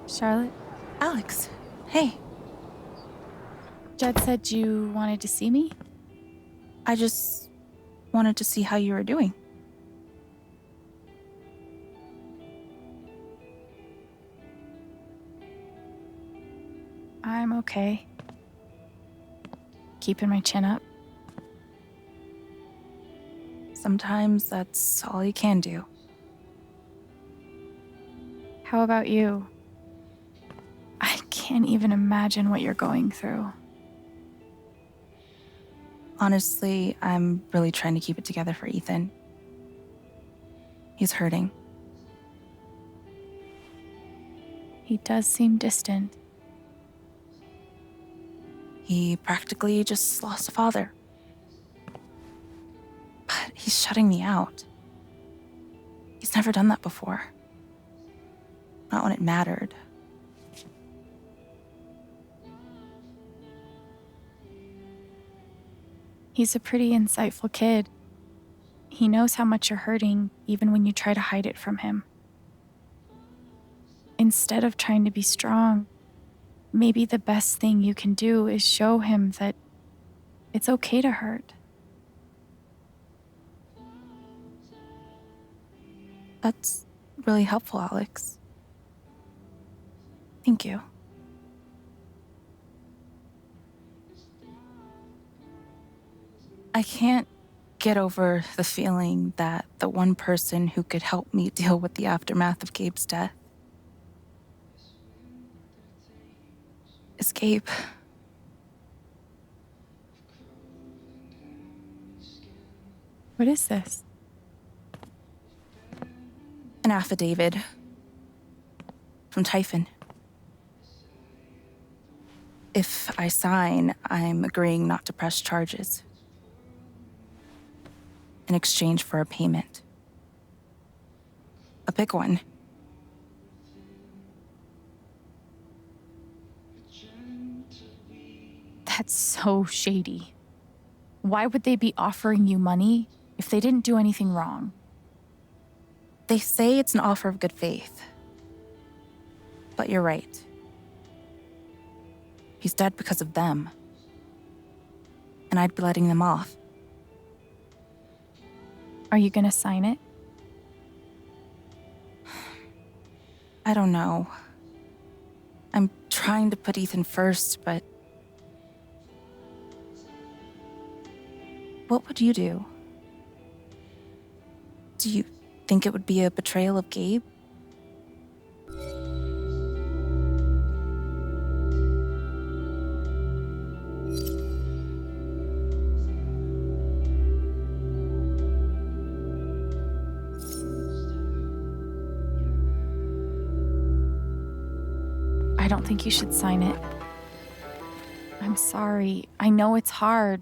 Speaker 10: Charlotte? Alex, hey.
Speaker 17: Jed said you wanted to see me?
Speaker 10: I just wanted to see how you were doing.
Speaker 17: I'm okay. Keeping my chin up.
Speaker 10: Sometimes that's all you can do.
Speaker 17: How about you? I can't even imagine what you're going through.
Speaker 10: Honestly, I'm really trying to keep it together for Ethan. He's hurting.
Speaker 17: He does seem distant.
Speaker 10: He practically just lost a father. But he's shutting me out. He's never done that before. Not when it mattered.
Speaker 17: He's a pretty insightful kid. He knows how much you're hurting, even when you try to hide it from him. Instead of trying to be strong, maybe the best thing you can do is show him that it's okay to hurt.
Speaker 10: That's really helpful, Alex. Thank you. I can't get over the feeling that the one person who could help me deal with the aftermath of Gabe's death is Gabe.
Speaker 17: What is this?
Speaker 10: An affidavit from Typhon. If I sign, I'm agreeing not to press charges in exchange for a payment. A big one.
Speaker 17: That's so shady. Why would they be offering you money if they didn't do anything wrong?
Speaker 10: They say it's an offer of good faith. But you're right. He's dead because of them. And I'd be letting them off.
Speaker 17: Are you gonna sign it?
Speaker 10: I don't know. I'm trying to put Ethan first, but... What would you do? Do you think it would be a betrayal of Gabe?
Speaker 17: I don't think you should sign it. I'm sorry. I know it's hard,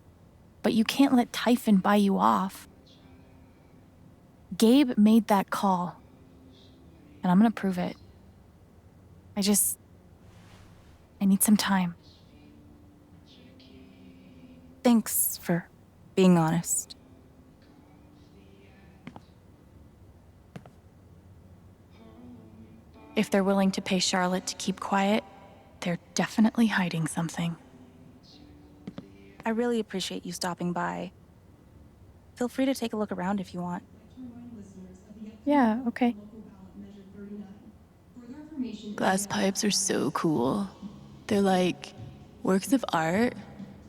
Speaker 17: but you can't let Typhon buy you off.
Speaker 8: Gabe made that call, and I'm gonna prove it. I need some time.
Speaker 3: Thanks for being honest.
Speaker 8: If they're willing to pay Charlotte to keep quiet, they're definitely hiding something.
Speaker 3: I really appreciate you stopping by. Feel free to take a look around if you want.
Speaker 8: Yeah, okay. Glass pipes are so cool. They're like works of art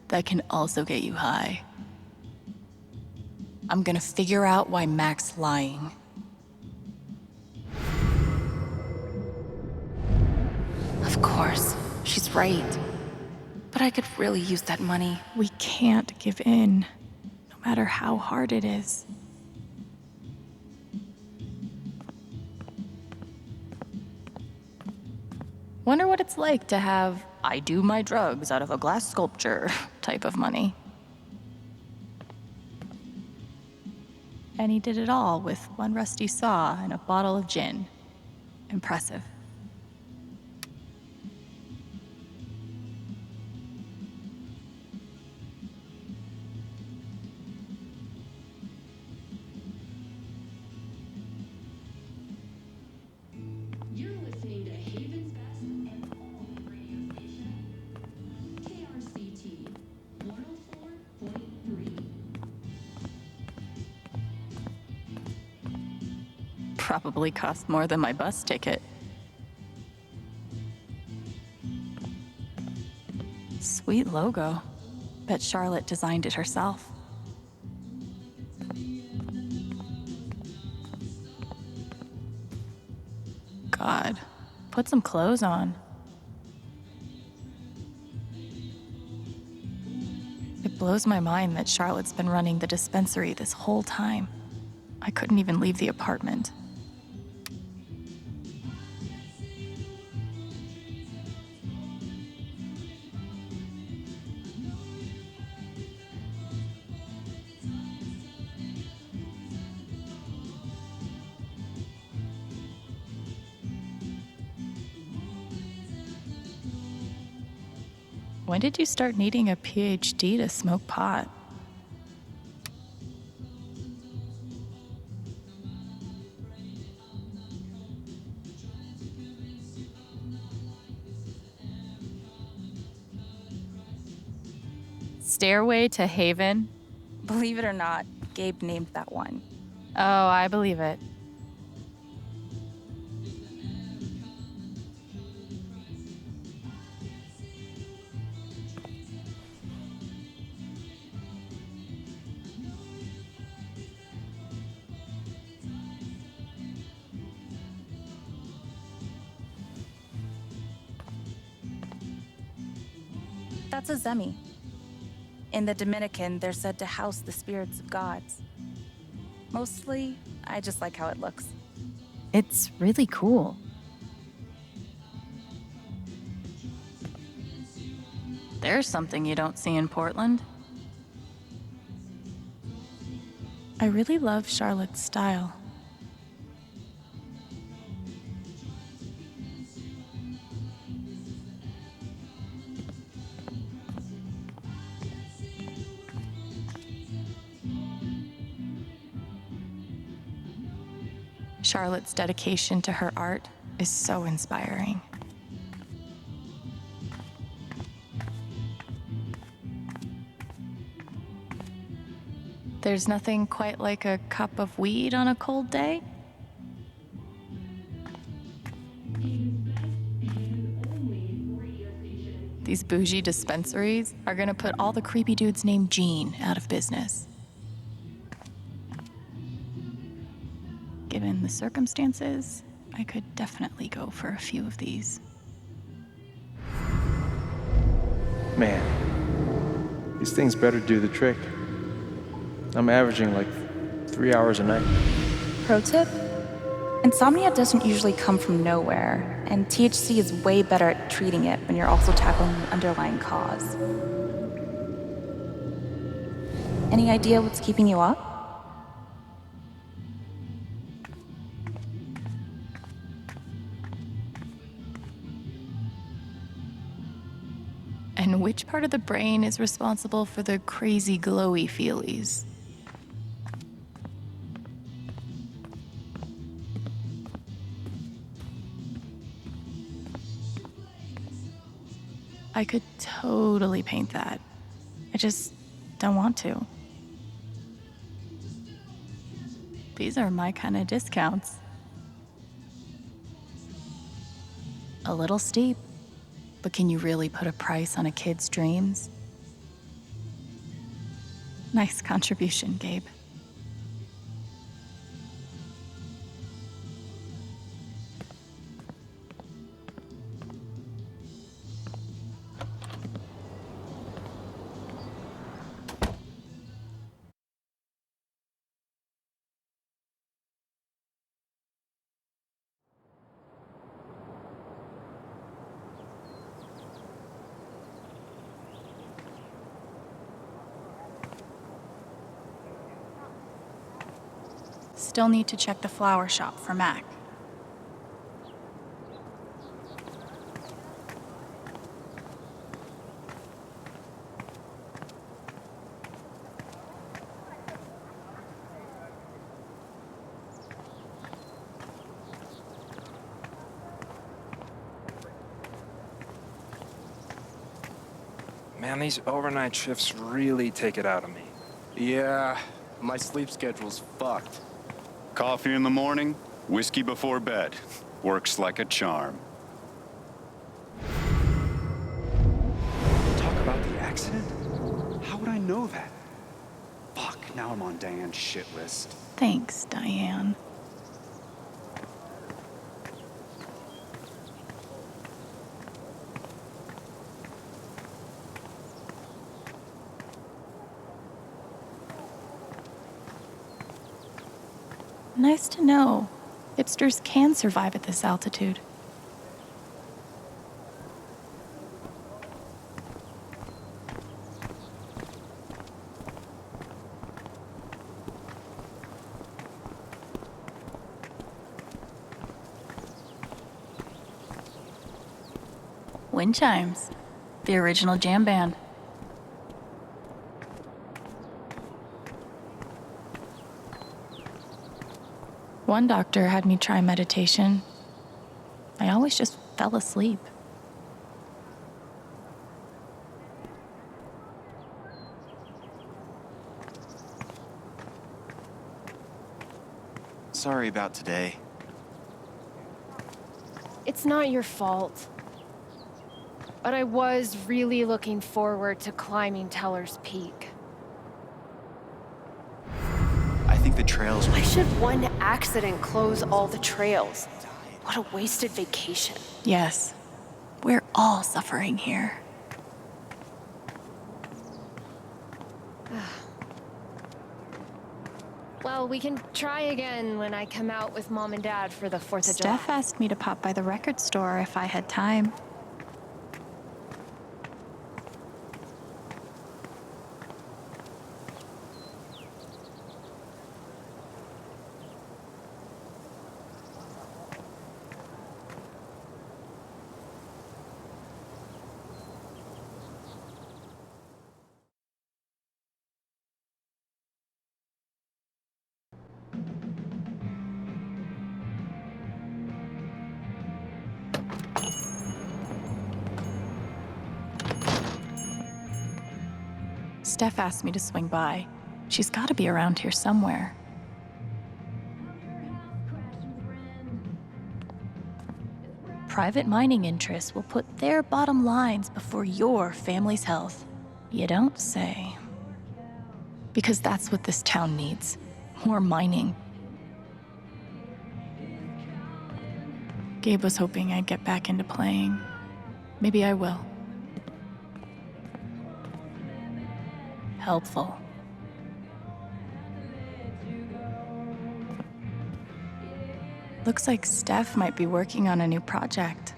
Speaker 8: that can also get you high. I'm gonna figure out why Mac's lying.
Speaker 3: Of course, she's right. But I could really use that money.
Speaker 8: We can't give in, no matter how hard it is. Wonder what it's like to have I do my drugs out of a glass sculpture type of money. And he did it all with one rusty saw and a bottle of gin. Impressive. Probably cost more than my bus ticket. Sweet logo. Bet Charlotte designed it herself. God, put some clothes on. It blows my mind that Charlotte's been running the dispensary this whole time. I couldn't even leave the apartment. When did you start needing a PhD to smoke pot? Stairway to Haven?
Speaker 3: Believe it or not, Gabe named that one.
Speaker 8: Oh, I believe it.
Speaker 3: That's a zemi. In the Dominican, they're said to house the spirits of gods. Mostly, I just like how it looks.
Speaker 8: It's really cool. There's something you don't see in Portland. I really love Charlotte's style. Charlotte's dedication to her art is so inspiring. There's nothing quite like a cup of weed on a cold day. These bougie dispensaries are gonna put all the creepy dudes named Gene out of business. Given the circumstances, I could definitely go for a few of these.
Speaker 9: Man, these things better do the trick. I'm averaging like 3 hours a night.
Speaker 3: Pro tip? Insomnia doesn't usually come from nowhere, and THC is way better at treating it when you're also tackling the underlying cause. Any idea what's keeping you up?
Speaker 8: Which part of the brain is responsible for the crazy glowy feelies? I could totally paint that. I just don't want to. These are my kind of discounts. A little steep, but can you really put a price on a kid's dreams? Nice contribution, Gabe. Still need to check the flower shop for Mac.
Speaker 5: Man, these overnight shifts really take it out of me.
Speaker 7: Yeah, my sleep schedule's fucked. Coffee in the morning, whiskey before bed. Works like a charm.
Speaker 14: Talk about the accident? How would I know that? Fuck, now I'm on Diane's shit list.
Speaker 8: Thanks, Diane. Nice to know. Hipsters can survive at this altitude. Wind chimes. The original jam band. One doctor had me try meditation. I always just fell asleep.
Speaker 12: Sorry about today.
Speaker 24: It's not your fault. But I was really looking forward to climbing Teller's Peak.
Speaker 12: I think the trails...
Speaker 24: Why should one accident close all the trails? What a wasted vacation.
Speaker 8: Yes, we're all suffering here.
Speaker 24: Well, we can try again when I come out with Mom and Dad for the 4th of July.
Speaker 8: Steph asked me to pop by the record store if I had time. Steph asked me to swing by. She's got to be around here somewhere. Private mining interests will put their bottom lines before your family's health. You don't say. Because that's what this town needs. More mining. Gabe was hoping I'd get back into playing. Maybe I will. Helpful. Looks like Steph might be working on a new project.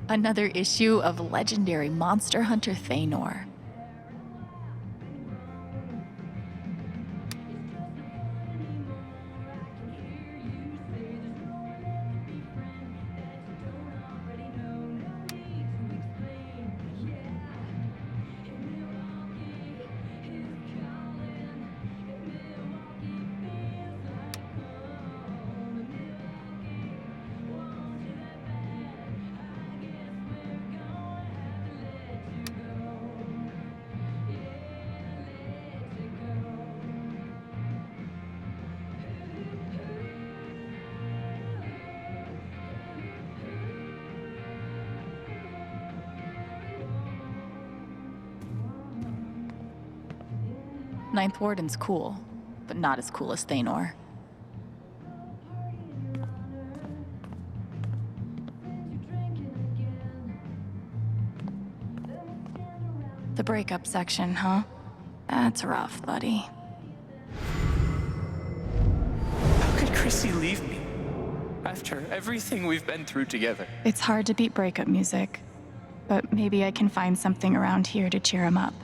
Speaker 8: Another issue of legendary monster hunter Thanor. Ninth Warden's cool, but not as cool as Thanor. The breakup section, huh? That's rough, buddy.
Speaker 20: How could Chrissy leave me? After everything we've been through together.
Speaker 8: It's hard to beat breakup music, but maybe I can find something around here to cheer him up.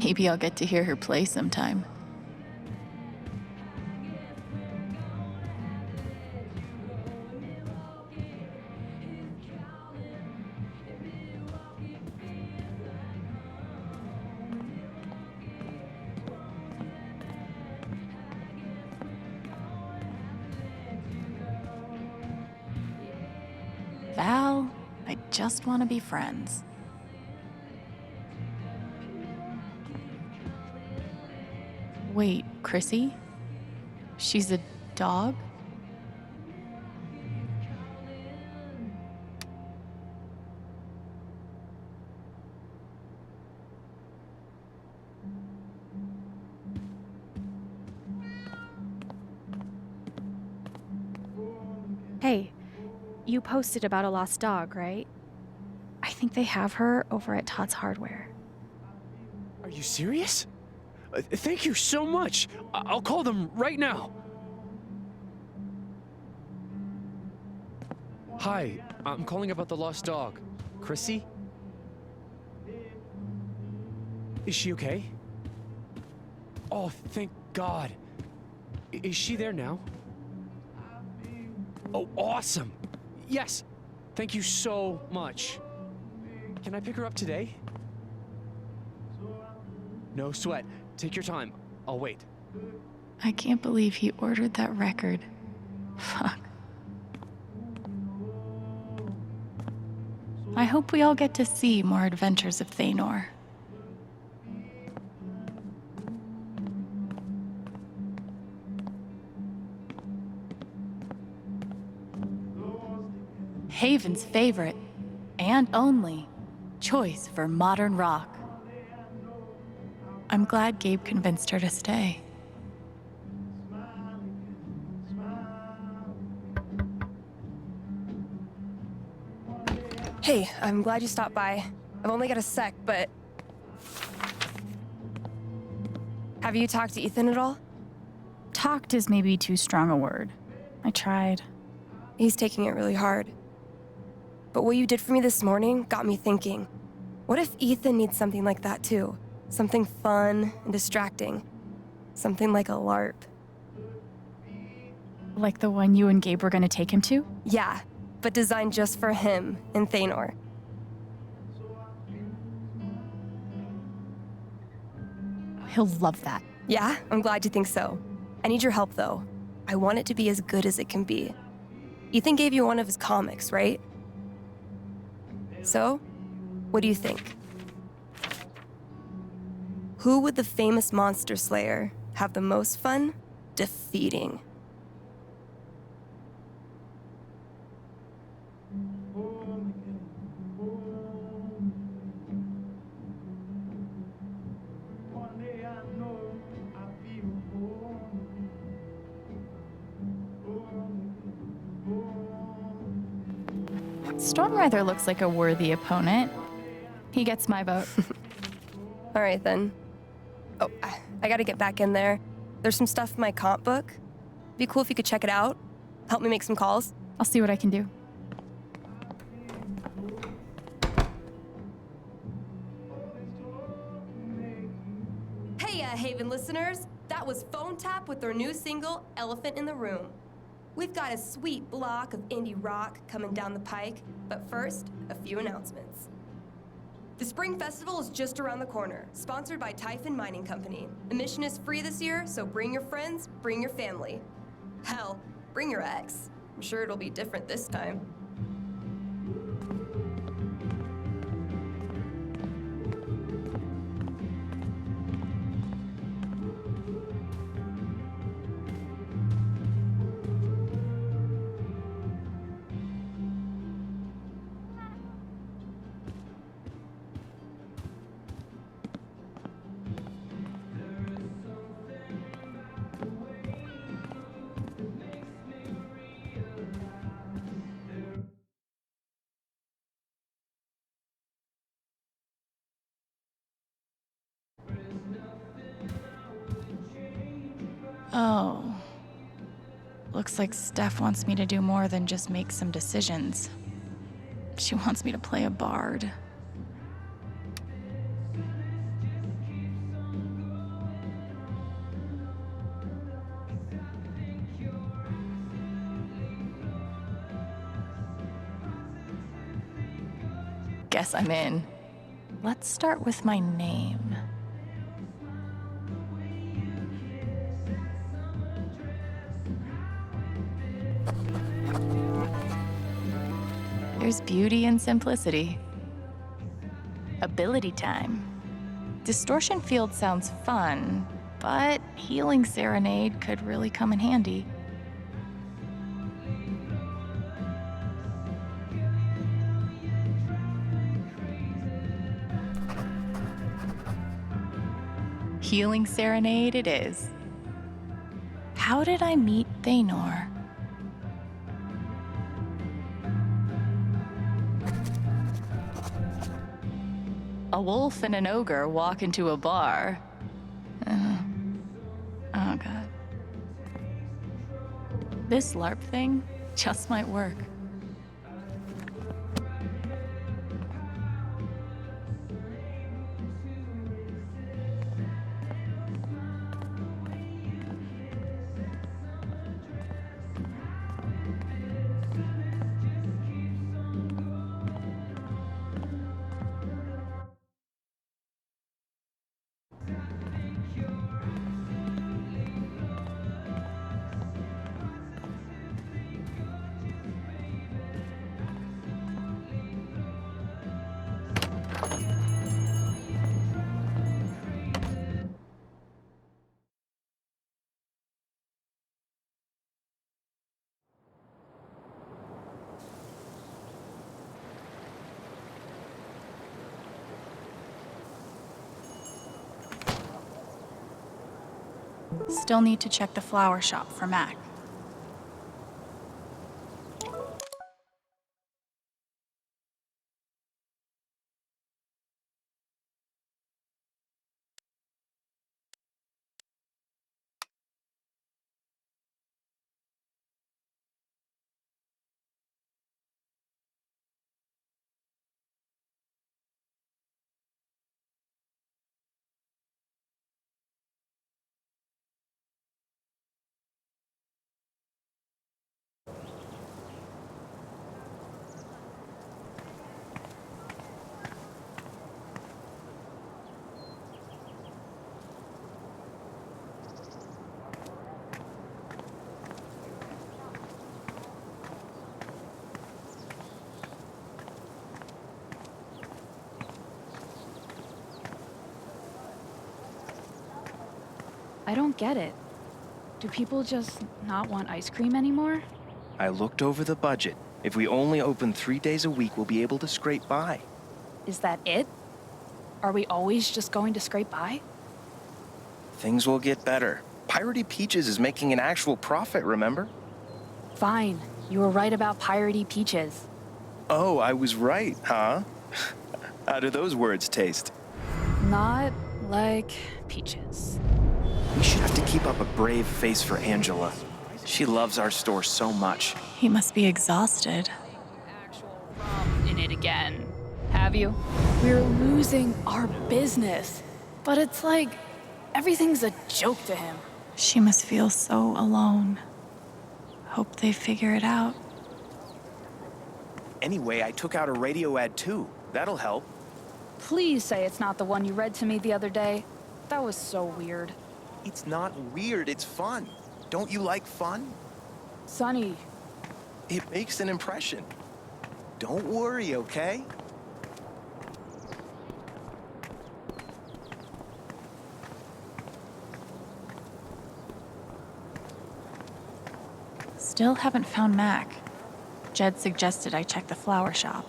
Speaker 8: Maybe I'll get to hear her play sometime. Val, I just want to be friends. Wait, Chrissy? She's a dog?
Speaker 17: Hey, you posted about a lost dog, right? I think they have her over at Todd's Hardware.
Speaker 20: Are you serious? Thank you so much. I'll call them right now. Hi, I'm calling about the lost dog. Chrissy? Is she okay? Oh, thank God. Is she there now? Oh, awesome. Yes. Thank you so much. Can I pick her up today? No sweat. Take your time. I'll wait.
Speaker 8: I can't believe he ordered that record. Fuck. I hope we all get to see more adventures of Thanor. Haven's favorite, and only, choice for modern rock. I'm glad Gabe convinced her to stay.
Speaker 1: Hey, I'm glad you stopped by. I've only got a sec, but... Have you talked to Ethan at all?
Speaker 17: Talked is maybe too strong a word. I tried.
Speaker 1: He's taking it really hard. But what you did for me this morning got me thinking. What if Ethan needs something like that too? Something fun and distracting. Something like a LARP.
Speaker 17: Like the one you and Gabe were gonna take him to?
Speaker 1: Yeah, but designed just for him and Thanor.
Speaker 17: He'll love that.
Speaker 1: Yeah, I'm glad you think so. I need your help though. I want it to be as good as it can be. Ethan gave you one of his comics, right? So, what do you think? Who would the famous monster slayer have the most fun defeating?
Speaker 17: Stormwrither looks like a worthy opponent. He gets my vote.
Speaker 1: All right, then. Oh, I gotta get back in there. There's some stuff in my comp book. Be cool if you could check it out. Help me make some calls.
Speaker 17: I'll see what I can do.
Speaker 1: Hey, Haven listeners. That was Phone Tap with their new single, Elephant in the Room. We've got a sweet block of indie rock coming down the pike, but first, a few announcements. The Spring Festival is just around the corner, sponsored by Typhon Mining Company. Admission is free this year, so bring your friends, bring your family. Hell, bring your ex. I'm sure it'll be different this time.
Speaker 10: Oh. Looks like Steph wants me to do more than just make some decisions. She wants me to play a bard. Guess I'm in. Let's start with my name. There's beauty in simplicity. Ability time. Distortion field sounds fun, but healing serenade could really come in handy. Healing serenade it is. How did I meet Thanor? A wolf and an ogre walk into a bar. Oh god. This LARP thing just might work. Still need to check the flower shop for Mac.
Speaker 6: I don't get it. Do people just not want ice cream anymore?
Speaker 23: I looked over the budget. If we only open 3 days a week, we'll be able to scrape by.
Speaker 6: Is that it? Are we always just going to scrape by?
Speaker 23: Things will get better. Piratey Peaches is making an actual profit, remember?
Speaker 6: Fine. You were right about Piratey Peaches.
Speaker 23: Oh, I was right, huh? How do those words taste?
Speaker 6: Not like peaches.
Speaker 23: We should have to keep up a brave face for Angela. She loves our store so much.
Speaker 10: He must be exhausted.
Speaker 6: In it again. Have you? We're losing our business. But it's like everything's a joke to him.
Speaker 10: She must feel so alone. Hope they figure it out.
Speaker 23: Anyway, I took out a radio ad too. That'll help.
Speaker 6: Please say it's not the one you read to me the other day. That was so weird.
Speaker 23: It's not weird, it's fun. Don't you like fun?
Speaker 6: Sonny.
Speaker 23: It makes an impression. Don't worry, okay?
Speaker 10: Still haven't found Mac. Jed suggested I check the flower shop.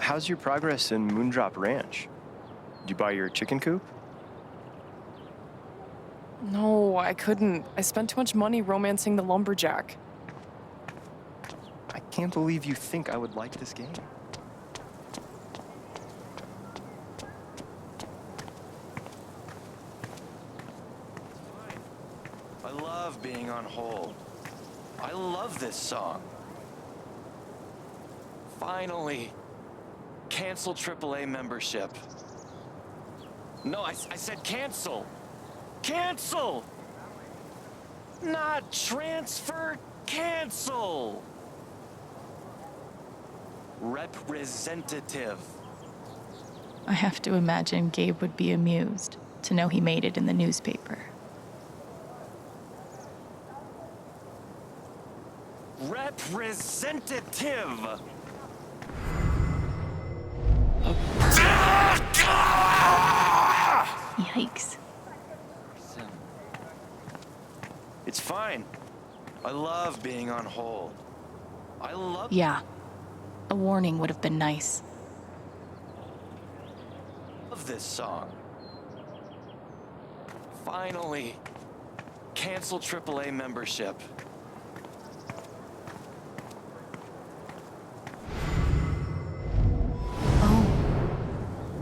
Speaker 23: how's your progress in Moondrop Ranch? Did you buy your chicken coop?
Speaker 4: No, I couldn't. I spent too much money romancing the lumberjack.
Speaker 23: I can't believe you think I would like this game.
Speaker 22: I love being on hold. I love this song. Finally, cancel AAA membership. No, I said cancel. Cancel! Not transfer, cancel! Representative.
Speaker 10: I have to imagine Gabe would be amused to know he made it in the newspaper.
Speaker 22: Representative!
Speaker 10: Yikes.
Speaker 22: It's fine. I love being on hold. I love...
Speaker 10: Yeah. A warning would have been nice.
Speaker 22: Love this song. Finally, cancel AAA membership.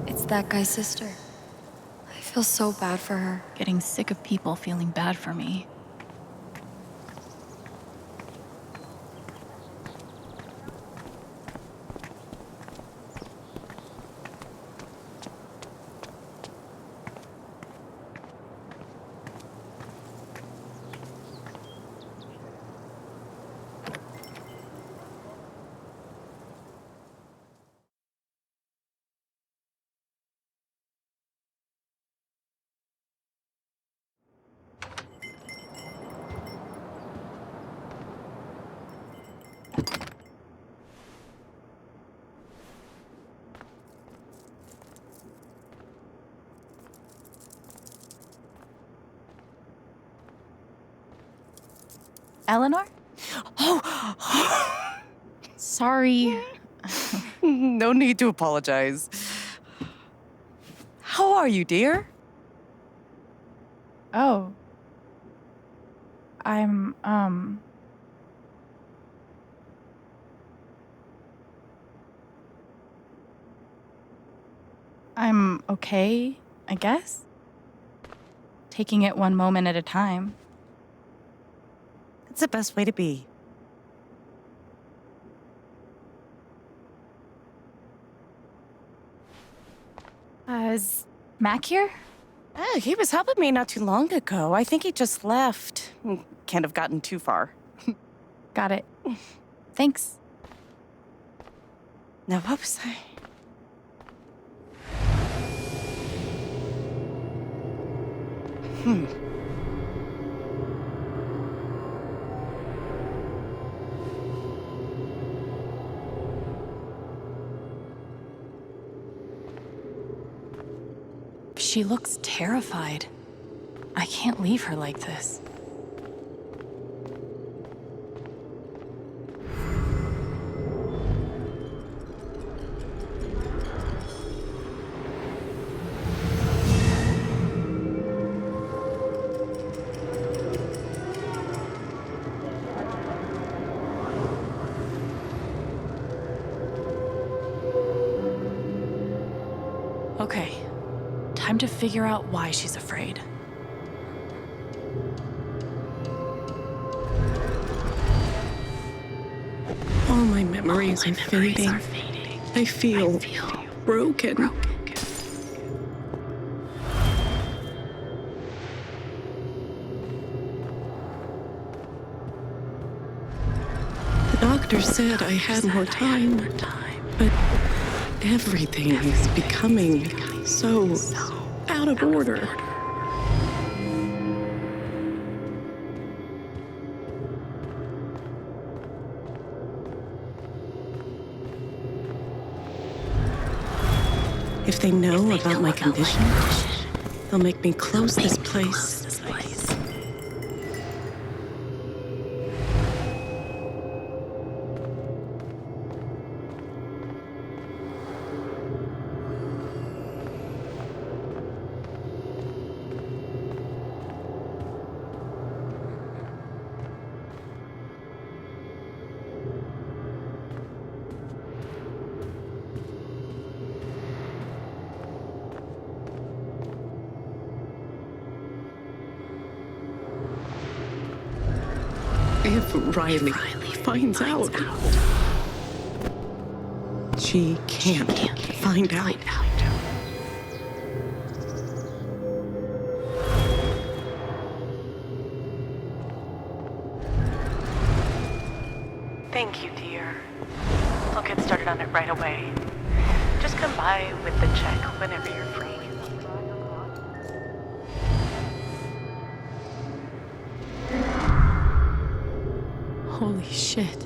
Speaker 17: It's that guy's sister. I feel so bad for her.
Speaker 10: Getting sick of people feeling bad for me. Eleanor?
Speaker 4: Oh!
Speaker 10: Sorry.
Speaker 4: No need to apologize. How are you, dear?
Speaker 3: Oh. I'm okay, I guess. Taking it one moment at a time.
Speaker 11: It's the best way to be.
Speaker 3: Is Mac here?
Speaker 11: He was helping me not too long ago. I think he just left. Can't have gotten too far.
Speaker 3: Got it. Thanks.
Speaker 11: Now, what was I?
Speaker 10: She looks terrified. I can't leave her like this. Okay. Time to figure out why she's afraid.
Speaker 13: All my memories are fading. I feel broken. The doctor said I had more time, but everything is becoming so out of order. If they know about my condition, they'll make me close this place. If Riley finds out, she can't find out.
Speaker 15: Thank you, dear. I'll get started on it right away. Just come by with the check whenever you're free.
Speaker 8: Holy shit.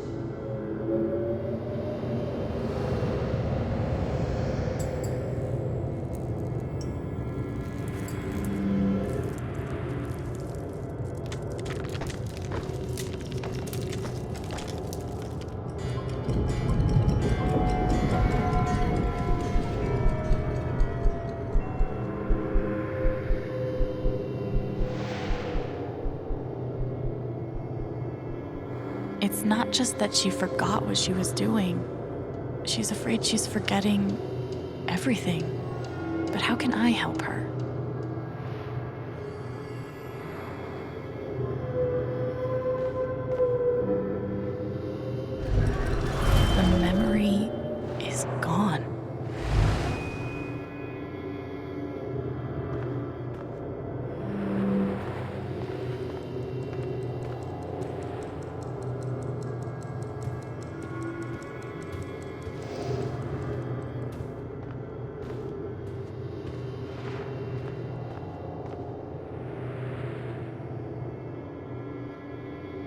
Speaker 8: It's not just that she forgot what she was doing. She's afraid she's forgetting everything. But how can I help her? The memory is gone.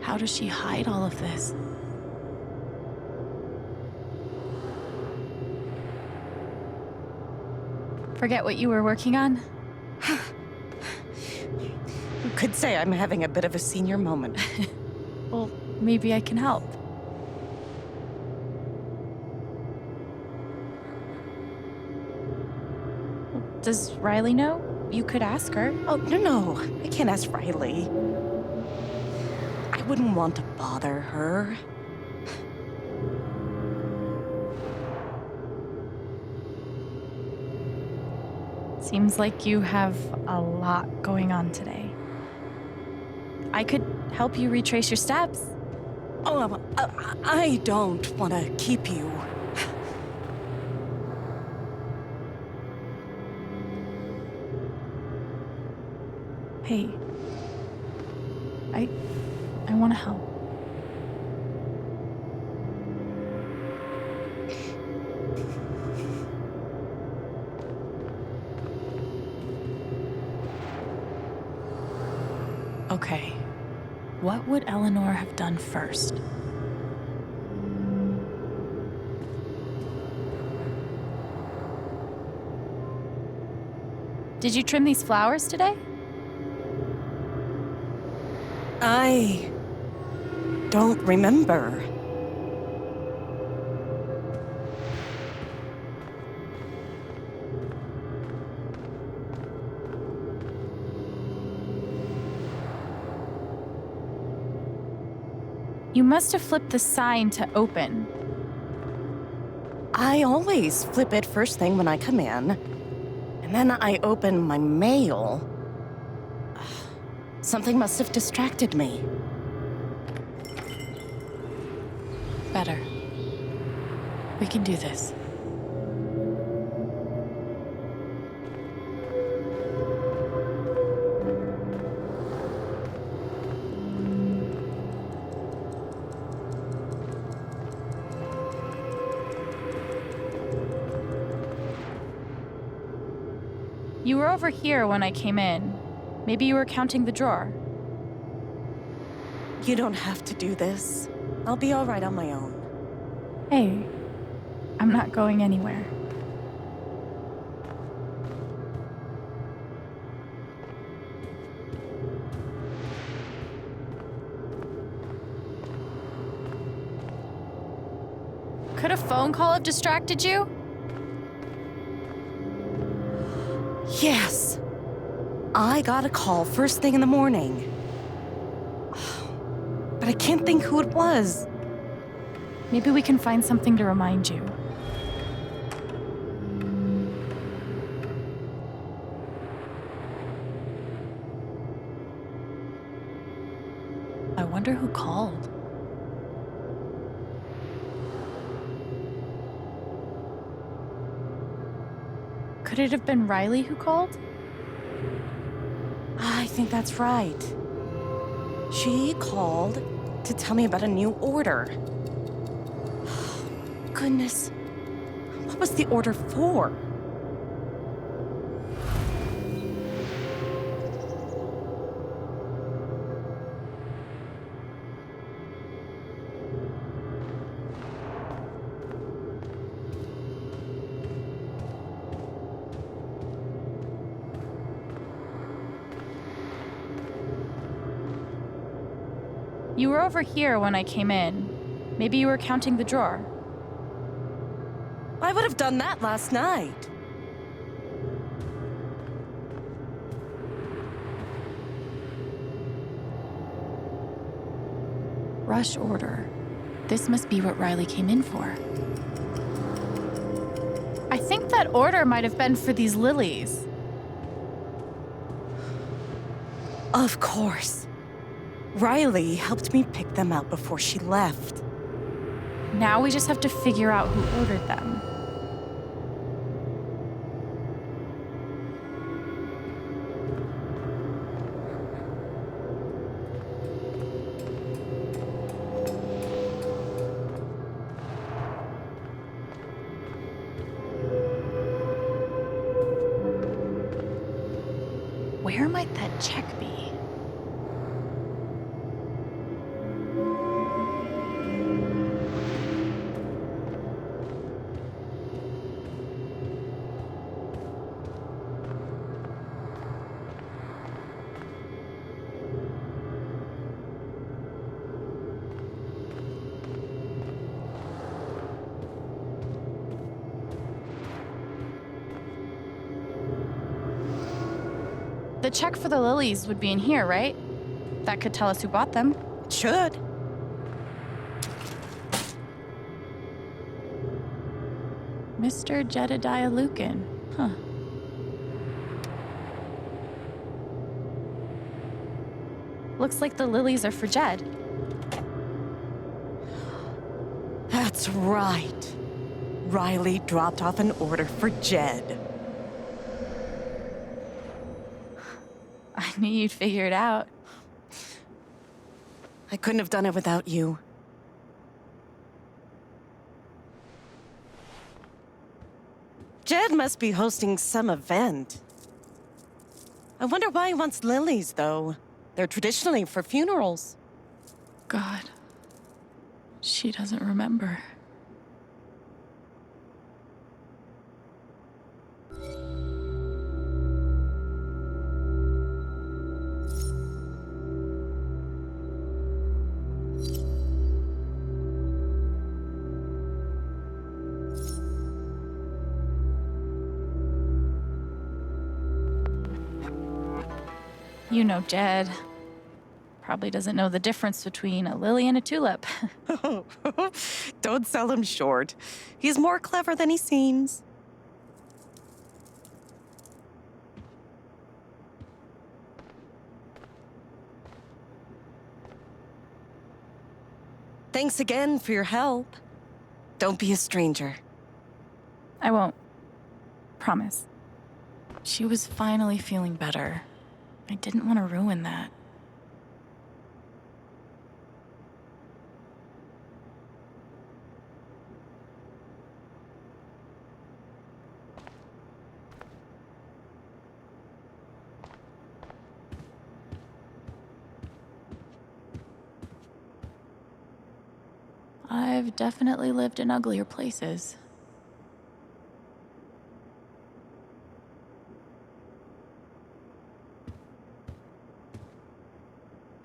Speaker 8: How does she hide all of this?
Speaker 10: Forget what you were working on?
Speaker 11: You could say I'm having a bit of a senior moment.
Speaker 10: Well, maybe I can help. Does Riley know? You could ask her.
Speaker 11: Oh, no. I can't ask Riley. I wouldn't want to bother her.
Speaker 10: Seems like you have a lot going on today. I could help you retrace your steps.
Speaker 11: Oh, I don't want to keep you.
Speaker 10: Hey, I want to help. Okay, what would Eleanor have done first? Did you trim these flowers today?
Speaker 11: I don't remember.
Speaker 10: You must have flipped the sign to open.
Speaker 11: I always flip it first thing when I come in, and then I open my mail. Something must have distracted me.
Speaker 8: Better. We can do this.
Speaker 10: You were over here when I came in. Maybe you were counting the drawer.
Speaker 11: You don't have to do this. I'll be all right on my own.
Speaker 10: Hey, I'm not going anywhere. Could a phone call have distracted you?
Speaker 11: Yes. I got a call first thing in the morning. But I can't think who it was.
Speaker 10: Maybe we can find something to remind you.
Speaker 11: I
Speaker 10: wonder who called.
Speaker 17: Could it have been Riley who called?
Speaker 11: I think that's right. She called to tell me about a new order. Goodness. What was the order for?
Speaker 17: You were over here when I came in. Maybe you were counting the drawer.
Speaker 11: I would have done that last night.
Speaker 10: Rush order. This must be what Riley came in for.
Speaker 17: I think that order might have been for these lilies.
Speaker 11: Of course. Riley helped me pick them out before she left.
Speaker 17: Now we just have to figure out who ordered them.
Speaker 10: Where might that check be?
Speaker 17: The check for the lilies would be in here, right? That could tell us who bought them.
Speaker 11: It should.
Speaker 10: Mr. Jedediah Lucan. Huh.
Speaker 17: Looks like the lilies are for Jed.
Speaker 11: That's right. Riley dropped off an order for Jed.
Speaker 17: I knew you'd figure it out.
Speaker 11: I couldn't have done it without you. Jed must be hosting some event. I wonder why he wants lilies, though. They're traditionally for funerals.
Speaker 10: God. She doesn't remember.
Speaker 17: You know Jed. Probably doesn't know the difference between a lily and a tulip.
Speaker 11: Don't sell him short. He's more clever than he seems. Thanks again for your help. Don't be a stranger.
Speaker 17: I won't. Promise.
Speaker 10: She was finally feeling better. I didn't want to ruin that. I've definitely lived in uglier places.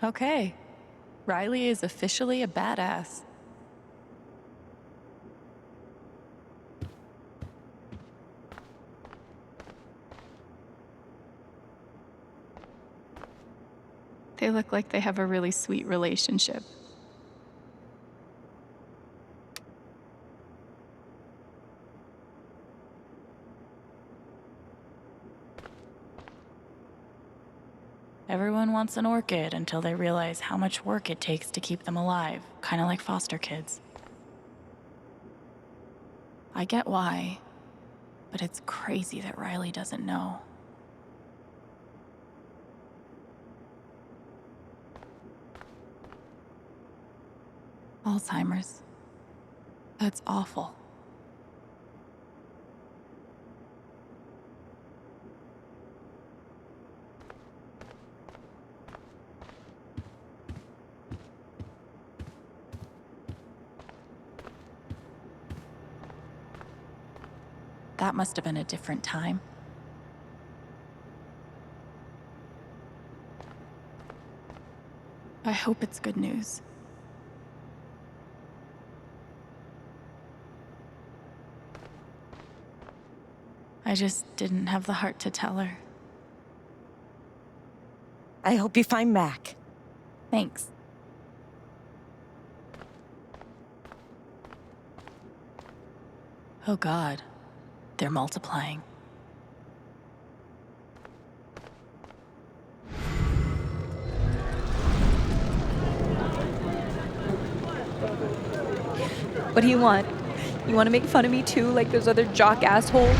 Speaker 10: Okay. Riley is officially a badass. They look like they have a really sweet relationship.
Speaker 8: Everyone wants an orchid until they realize how much work it takes to keep them alive, kind of like foster kids. I get why, but it's crazy that Riley doesn't know. Alzheimer's. That's awful. That must have been a different time. I hope it's good news. I just didn't have the heart to tell her.
Speaker 11: I hope you find Mac.
Speaker 8: Thanks. Oh God, they're multiplying.
Speaker 17: What do you want? You want to make fun of me too, like those other jock assholes?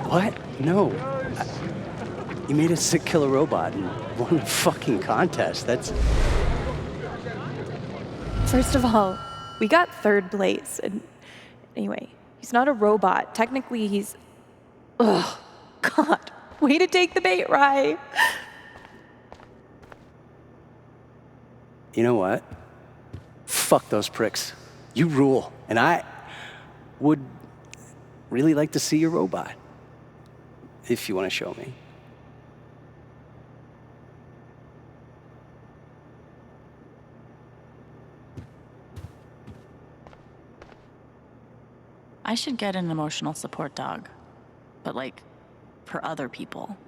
Speaker 2: What? No. You made a sick killer robot and won a fucking contest. That's...
Speaker 17: First of all, we got third place, and anyway, he's not a robot. Technically, he's... Ugh, God, way to take the bait, Rye.
Speaker 2: You know what? Fuck those pricks. You rule. And I would really like to see your robot. If you want to show me.
Speaker 8: I should get an emotional support dog, but like, for other people.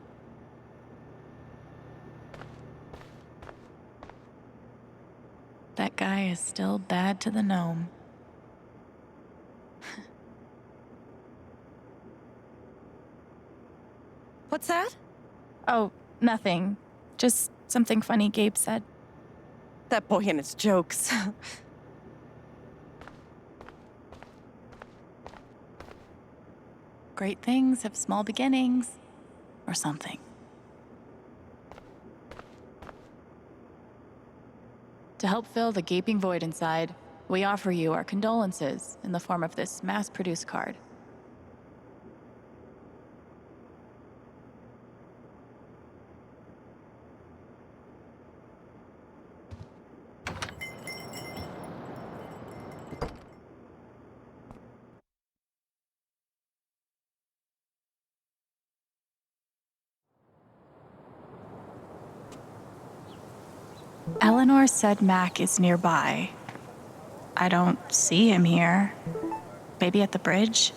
Speaker 8: That guy is still bad to the gnome.
Speaker 11: What's that?
Speaker 8: Oh, nothing. Just something funny Gabe said.
Speaker 11: That boy and his jokes.
Speaker 8: Great things have small beginnings, or something. To help fill the gaping void inside, we offer you our condolences in the form of this mass-produced card. Eleanor said Mac is nearby. I don't see him here. Maybe at the bridge?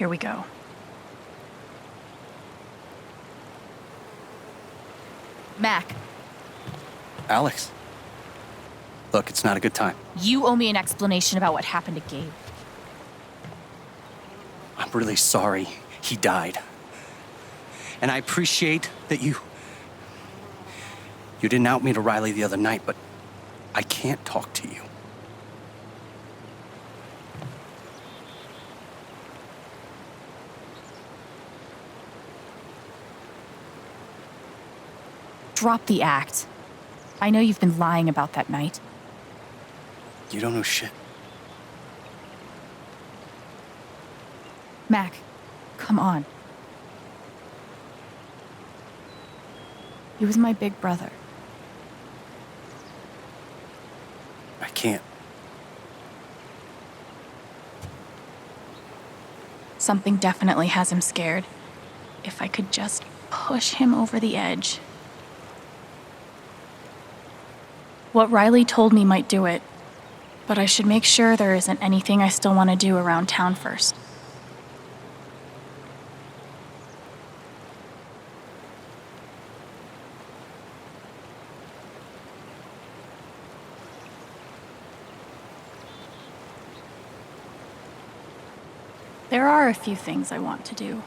Speaker 10: Here we go.
Speaker 3: Mac,
Speaker 2: Alex. Look, it's not a good time.
Speaker 3: you owe me an explanation about what happened to Gabe.
Speaker 2: I'm really sorry he died. And I appreciate that you didn't out me to Riley the other night, but I can't talk to you.
Speaker 3: Drop the act. I know you've been lying about that night.
Speaker 2: You don't know shit.
Speaker 3: Mac, come on. He was my big brother.
Speaker 2: I can't.
Speaker 10: Something definitely has him scared. If I could just push him over the edge. What Riley told me might do it, but I should make sure there isn't anything I still want to do around town first. There are a few things I want to do.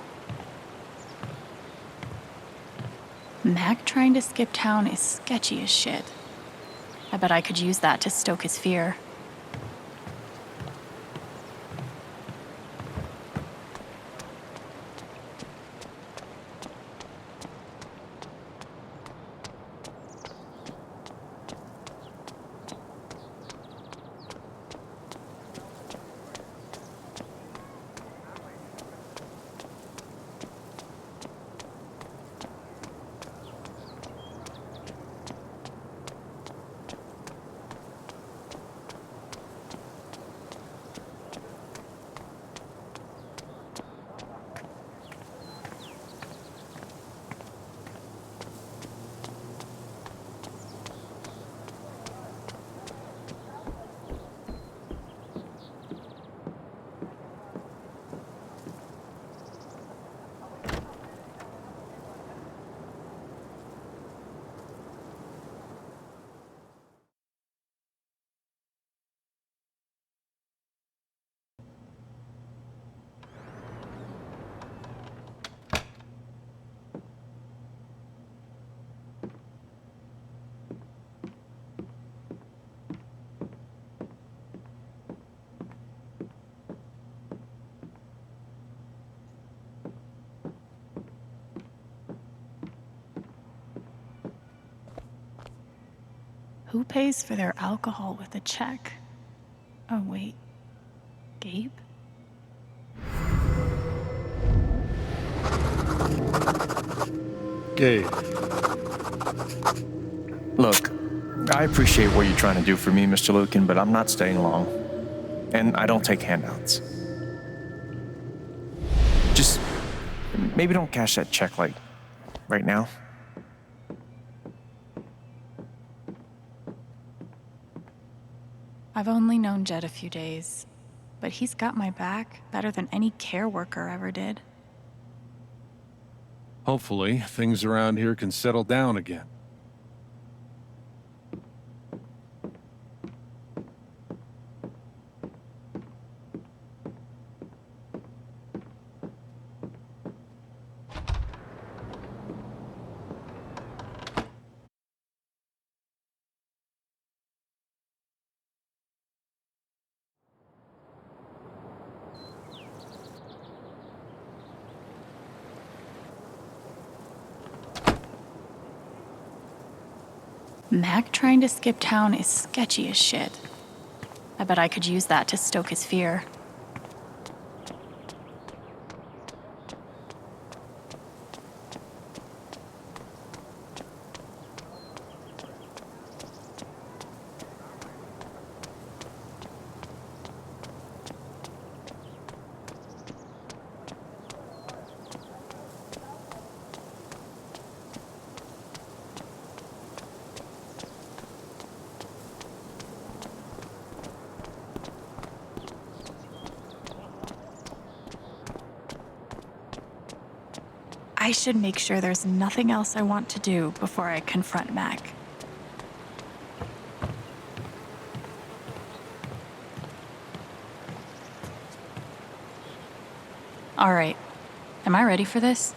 Speaker 10: Mac trying to skip town is sketchy as shit. I bet I could use that to stoke his fear. Who pays for their alcohol with a check? Oh, wait. Gabe?
Speaker 16: Gabe.
Speaker 9: Look, I appreciate what you're trying to do for me, Mr. Lucan, but I'm not staying long. And I don't take handouts. Just maybe don't cash that check, like, right now.
Speaker 10: I've only known Jed a few days, but he's got my back better than any care worker ever did.
Speaker 16: Hopefully, things around here can settle down again.
Speaker 10: Mac trying to skip town is sketchy as shit. I bet I could use that to stoke his fear. should make sure there's nothing else I want to do before I confront Mac. All right. Am I ready for this?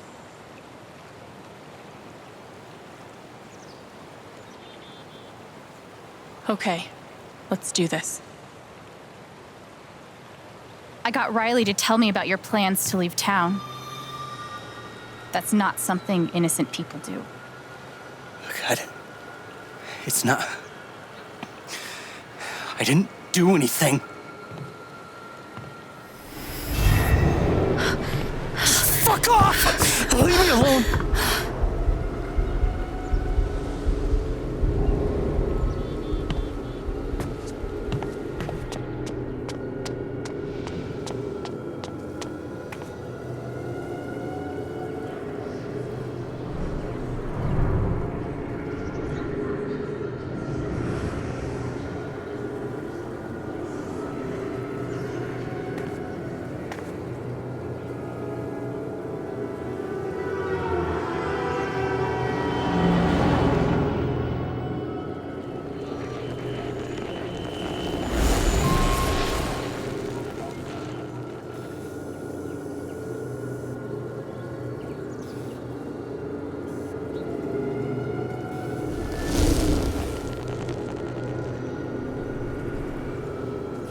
Speaker 10: Okay. Let's do this.
Speaker 17: I got Riley to tell me about your plans to leave town. That's not something innocent people do.
Speaker 2: God. It's not. I didn't do anything. Fuck off! Leave me alone!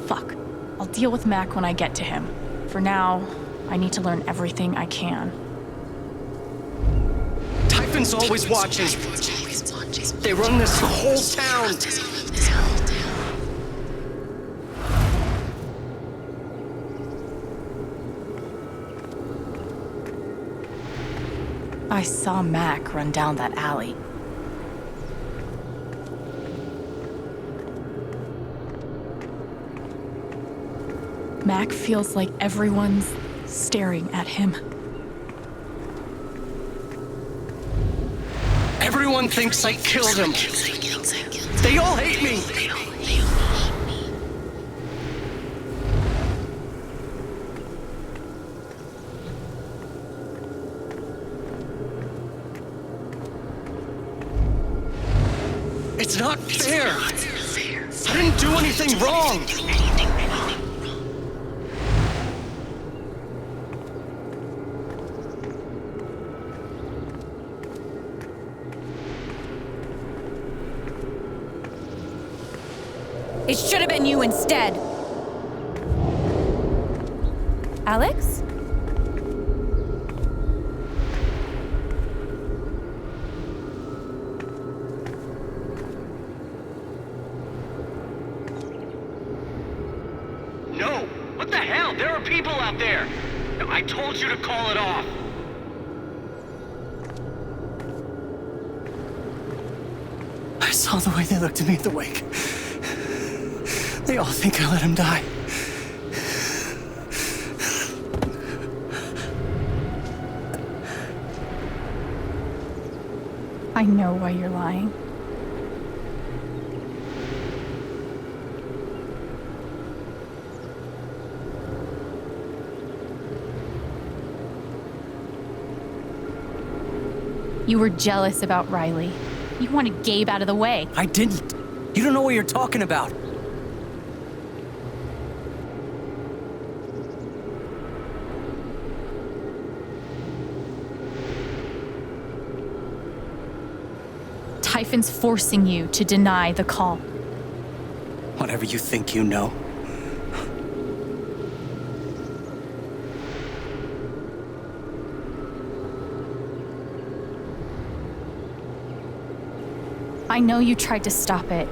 Speaker 10: Fuck. I'll deal with Mac when I get to him. For now, I need to learn everything I can.
Speaker 2: Typhon's always watching. They run this whole town.
Speaker 10: I saw Mac run down that alley. Mac feels like everyone's staring at him.
Speaker 2: Everyone thinks I killed him. They all hate me. It's not fair. I didn't do anything wrong.
Speaker 17: It should have been you instead. Alex?
Speaker 9: No! What the hell? There are people out there! No, I told you to call it off!
Speaker 2: I saw the way they looked at me at the wake. They all think I let him die.
Speaker 10: I know why you're lying.
Speaker 17: You were jealous about Riley. You wanted Gabe out of the way.
Speaker 2: I didn't. You don't know what you're talking about.
Speaker 17: Typhon's forcing you to deny the call.
Speaker 2: Whatever you think you know.
Speaker 17: I know you tried to stop it.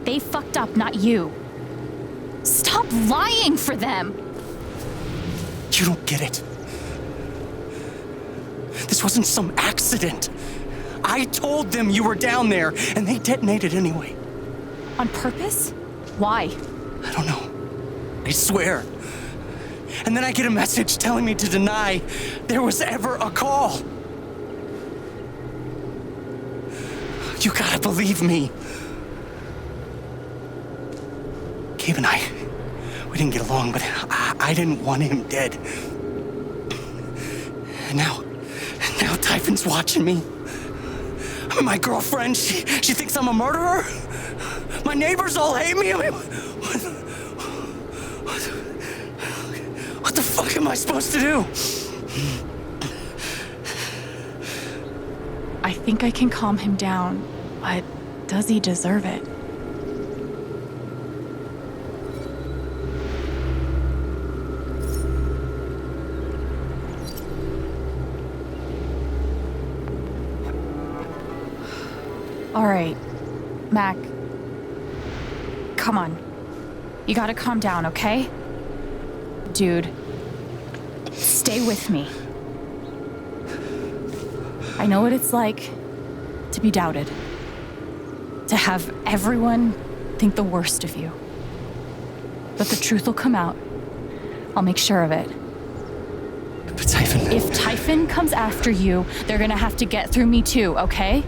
Speaker 17: They fucked up, not you. Stop lying for them!
Speaker 2: You don't get it. This wasn't some accident. I told them you were down there, and they detonated anyway.
Speaker 17: On purpose? Why?
Speaker 2: I don't know. I swear. And then I get a message telling me to deny there was ever a call. You gotta believe me. Gabe and we didn't get along, but I didn't want him dead. And now Typhon's watching me. My girlfriend, she thinks I'm a murderer. My neighbors all hate me. I mean, what the fuck am I supposed to do?
Speaker 10: I think I can calm him down, but does he deserve it? All right, Mac. Come on. You gotta calm down, okay? Dude, stay with me. I know what it's like to be doubted. To have everyone think the worst of you. But the truth will come out. I'll make sure of it.
Speaker 2: But Typhon...
Speaker 10: If Typhon comes after you, they're gonna have to get through me too, okay?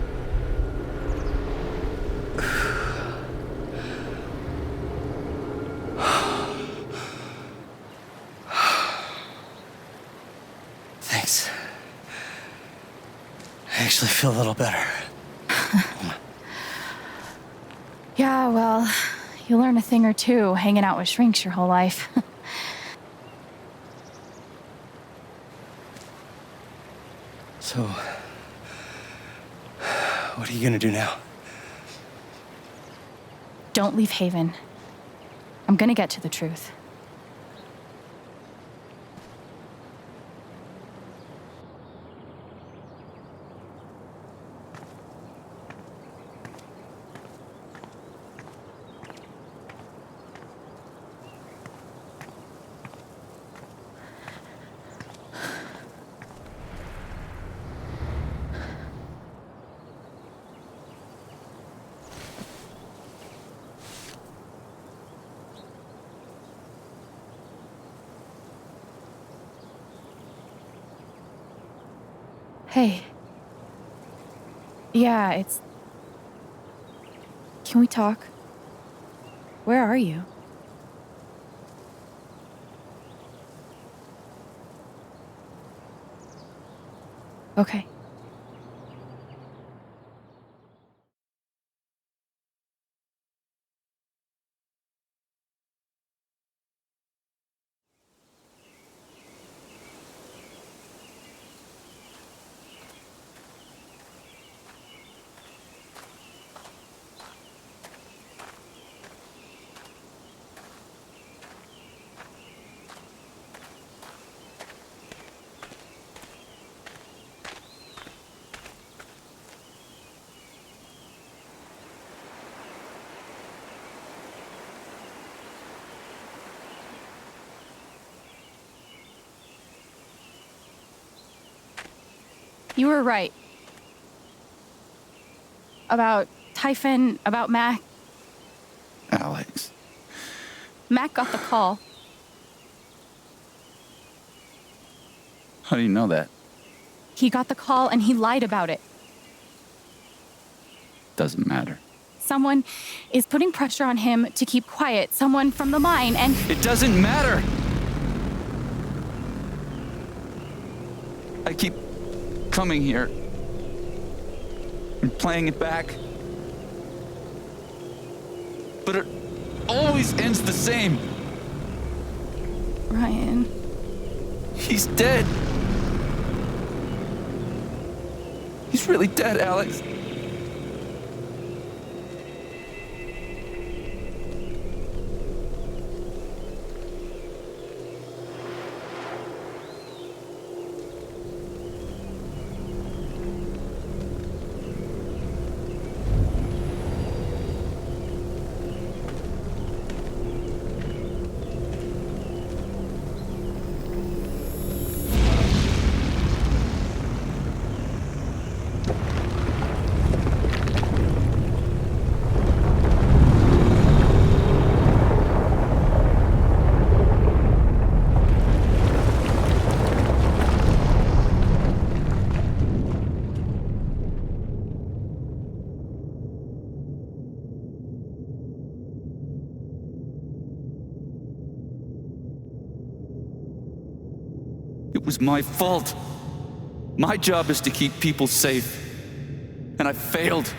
Speaker 2: Thanks. I actually feel a little better.
Speaker 10: Yeah, well, you learn a thing or two hanging out with shrinks your whole life.
Speaker 2: So, what are you gonna do now?
Speaker 10: Don't leave Haven. I'm gonna get to the truth. Hey. Yeah, it's... Can we talk? Where are you? Okay. You were right. About Typhon, about Mac.
Speaker 5: Alex.
Speaker 10: Mac got the call.
Speaker 5: How do you know that?
Speaker 10: He got the call and he lied about it.
Speaker 5: Doesn't matter.
Speaker 10: Someone is putting pressure on him to keep quiet. Someone from the mine and...
Speaker 5: It doesn't matter! I keep coming here and playing it back. But it always ends the same.
Speaker 10: Ryan.
Speaker 5: He's dead. He's really dead, Alex. It was my fault. My job is to keep people safe, and I failed.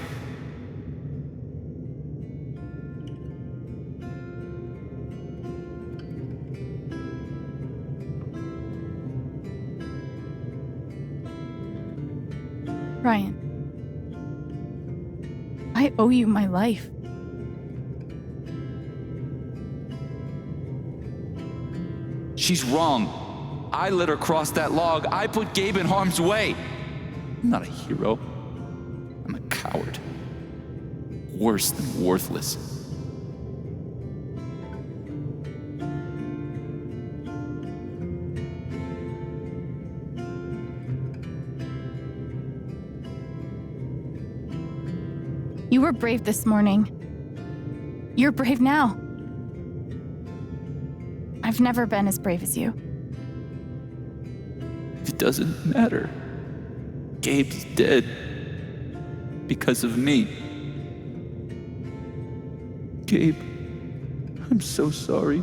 Speaker 10: Ryan, I owe you my life.
Speaker 5: She's wrong. I let her cross that log. I put Gabe in harm's way. I'm not a hero. I'm a coward. Worse than worthless.
Speaker 10: You were brave this morning. You're brave now. I've never been as brave as you.
Speaker 5: It doesn't matter. Gabe's dead. Because of me. Gabe, I'm so sorry.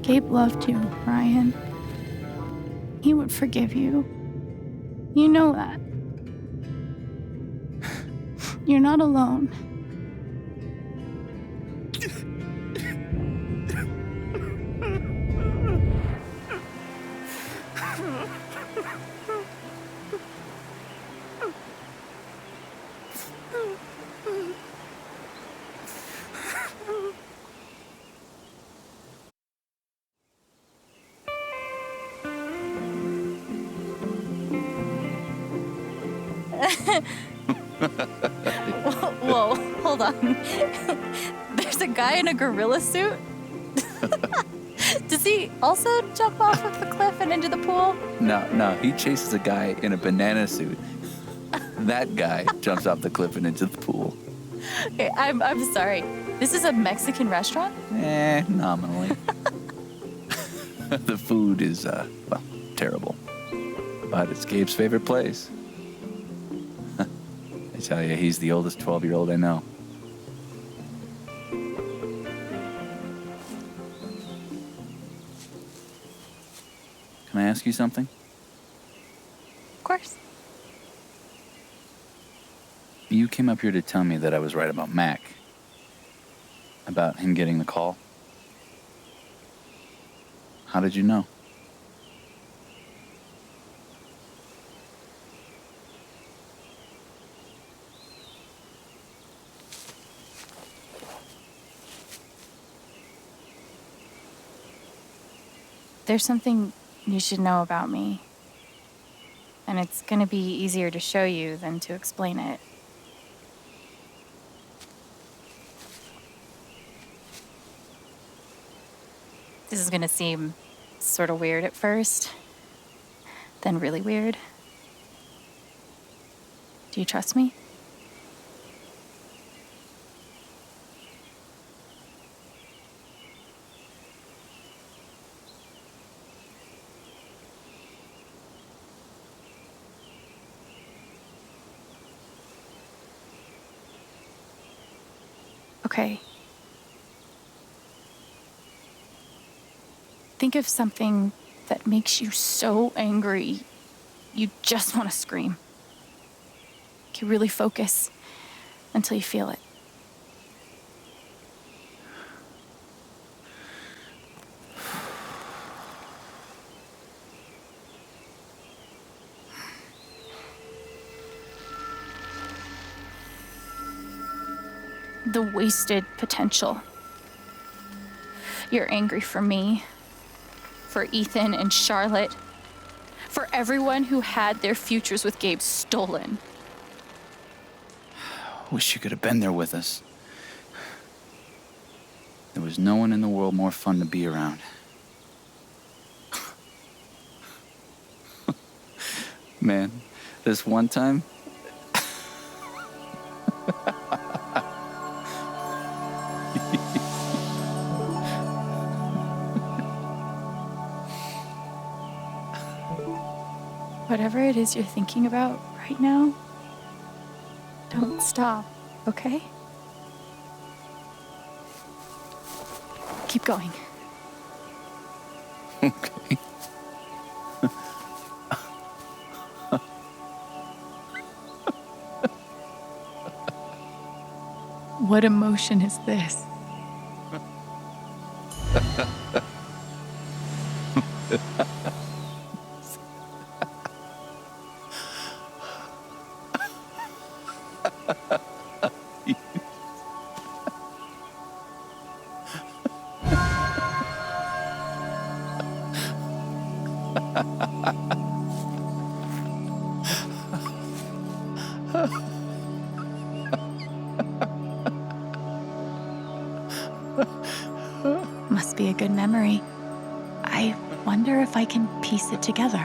Speaker 10: Gabe loved you, Ryan. He would forgive you. You know that. You're not alone. Whoa, hold on. There's a guy in a gorilla suit? Does he also jump off of the cliff and into the pool?
Speaker 5: No, he chases a guy in a banana suit. That guy jumps off the cliff and into the pool.
Speaker 10: Okay, I'm sorry. This is a Mexican restaurant?
Speaker 5: Nominally. The food is, terrible. But it's Gabe's favorite place. I tell you, he's the oldest 12-year-old I know. Can I ask you something?
Speaker 10: Of course.
Speaker 5: You came up here to tell me that I was right about Mac. About him getting the call. How did you know?
Speaker 10: There's something you should know about me. And it's gonna be easier to show you than to explain it. This is gonna seem sort of weird at first, then really weird. Do you trust me? Okay. Think of something that makes you so angry, you just want to scream. You really focus until you feel it. The wasted potential. You're angry for me, for Ethan and Charlotte, for everyone who had their futures with Gabe stolen.
Speaker 5: Wish you could have been there with us. There was no one in the world more fun to be around. Man, this one time...
Speaker 3: Whatever it is you're thinking about right now, don't stop, okay? Keep going.
Speaker 5: Okay.
Speaker 8: What emotion is this? Must be a good memory. I wonder if I can piece it together.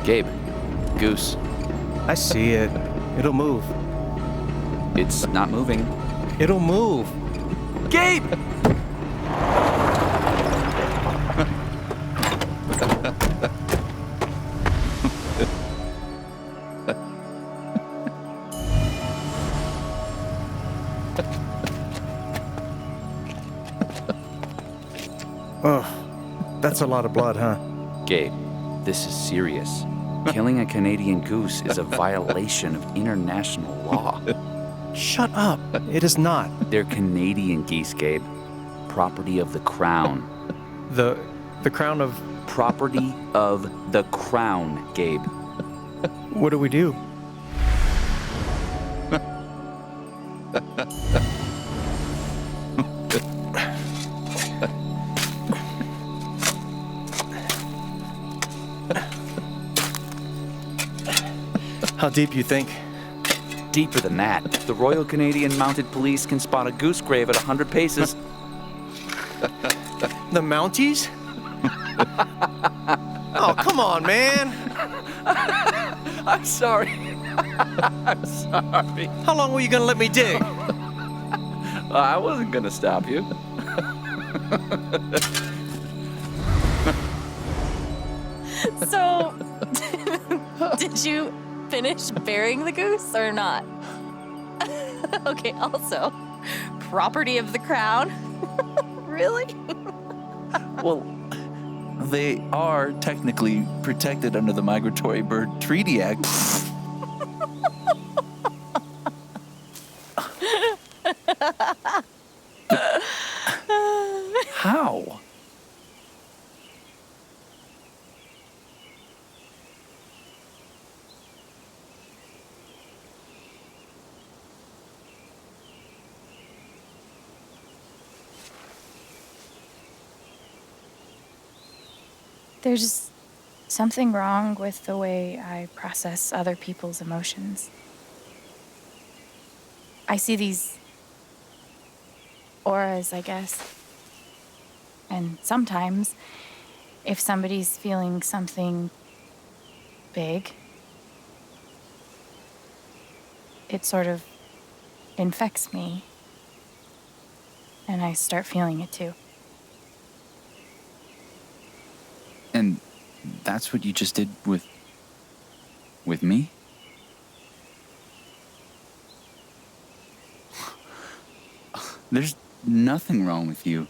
Speaker 5: Gabe, Goose.
Speaker 9: I see it. It'll move.
Speaker 5: It's not moving.
Speaker 9: It'll move.
Speaker 5: Gabe!
Speaker 9: Oh, that's a lot of blood, huh?
Speaker 5: Gabe, this is serious. Killing a Canadian goose is a violation of international law.
Speaker 9: Shut up. It is not.
Speaker 5: They're Canadian geese, Gabe. Property of the Crown.
Speaker 9: The crown of...
Speaker 5: Property of the Crown, Gabe.
Speaker 9: What do we do? How deep you think?
Speaker 5: Deeper than that. The Royal Canadian Mounted Police can spot a goose grave at 100 paces.
Speaker 9: The Mounties? Oh, come on, man.
Speaker 5: I'm sorry. I'm sorry.
Speaker 9: How long were you gonna let me dig?
Speaker 5: I wasn't gonna stop you.
Speaker 3: So, did you finish burying the goose or not? Okay, also, property of the Crown? Really?
Speaker 5: Well, they are technically protected under the Migratory Bird Treaty Act. How?
Speaker 3: There's something wrong with the way I process other people's emotions. I see these auras, I guess. And sometimes, if somebody's feeling something big, it sort of infects me. And I start feeling it too.
Speaker 5: And that's what you just did with me? There's nothing wrong with you.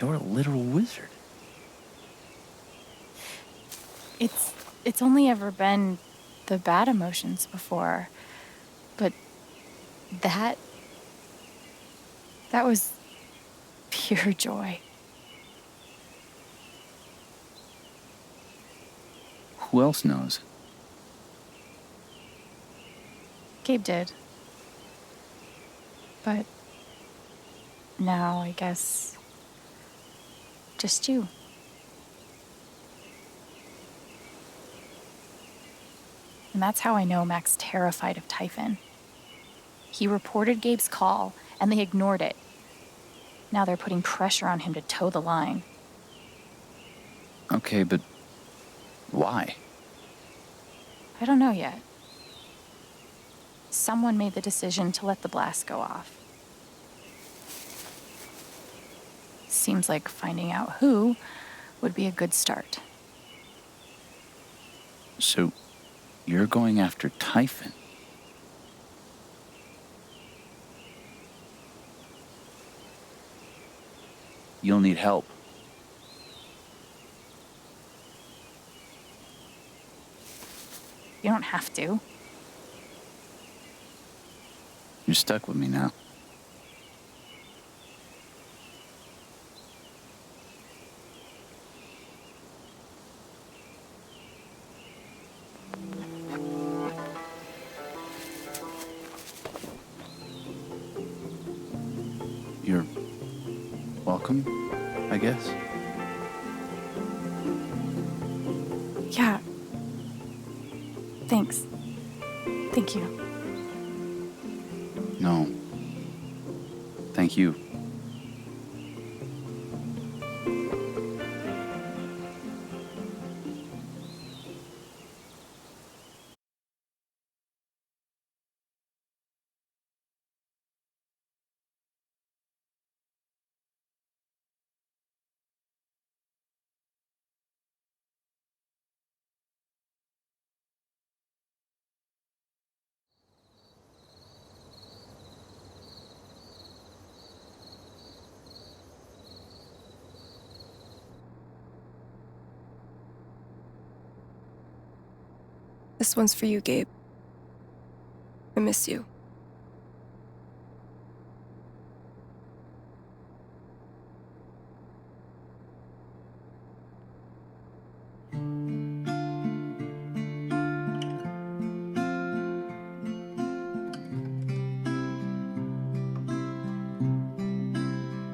Speaker 5: You're a literal wizard.
Speaker 3: It's only ever been the bad emotions before. But that was pure joy.
Speaker 5: Who else knows?
Speaker 3: Gabe did. But now, I guess, just you. And that's how I know Mac's terrified of Typhon. He reported Gabe's call, and they ignored it. Now they're putting pressure on him to toe the line.
Speaker 5: Okay, but why?
Speaker 3: I don't know yet. Someone made the decision to let the blast go off. seems like finding out who would be a good start.
Speaker 5: So, you're going after Typhon? You'll need help.
Speaker 3: You don't have to.
Speaker 5: You're stuck with me now. You're welcome, I guess.
Speaker 3: Yeah. Thanks. Thank you.
Speaker 5: No. Thank you.
Speaker 1: This one's for you, Gabe. I miss you.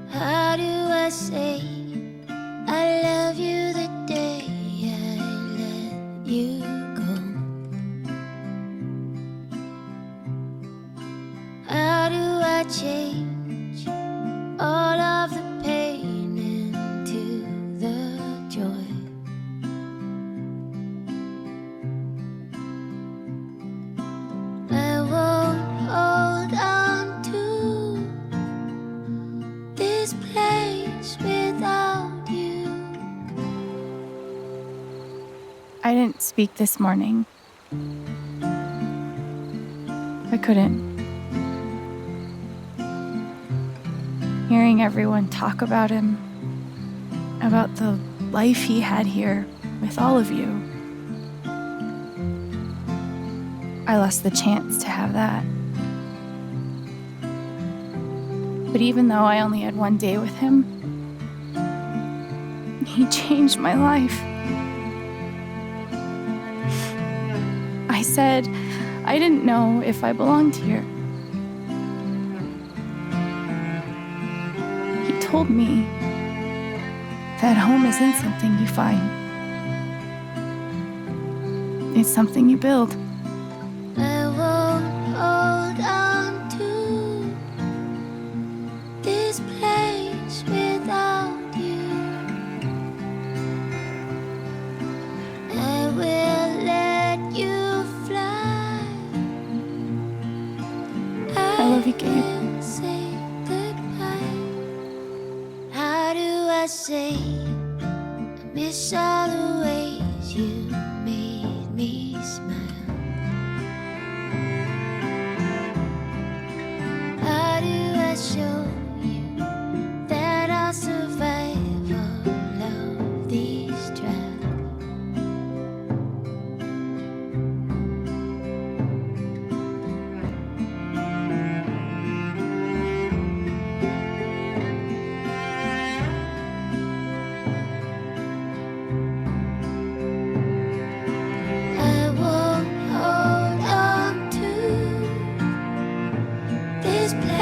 Speaker 7: How do I say I love you the day I let you go? How do I change all of the pain into the joy? I won't hold on to this place without you.
Speaker 3: I didn't speak this morning. I couldn't. Hearing everyone talk about him, about the life he had here with all of you, I lost the chance to have that. But even though I only had one day with him, he changed my life. I said I didn't know if I belonged here. He told me that home isn't something you find. It's something you build.
Speaker 7: I won't hold on to this place without you. I will let you fly.
Speaker 3: I love you, Gabe.
Speaker 7: will say goodbye. How do I say I miss all the ways you made me smile? How do I show you that I'll survive all of these trials? I won't hold on to this place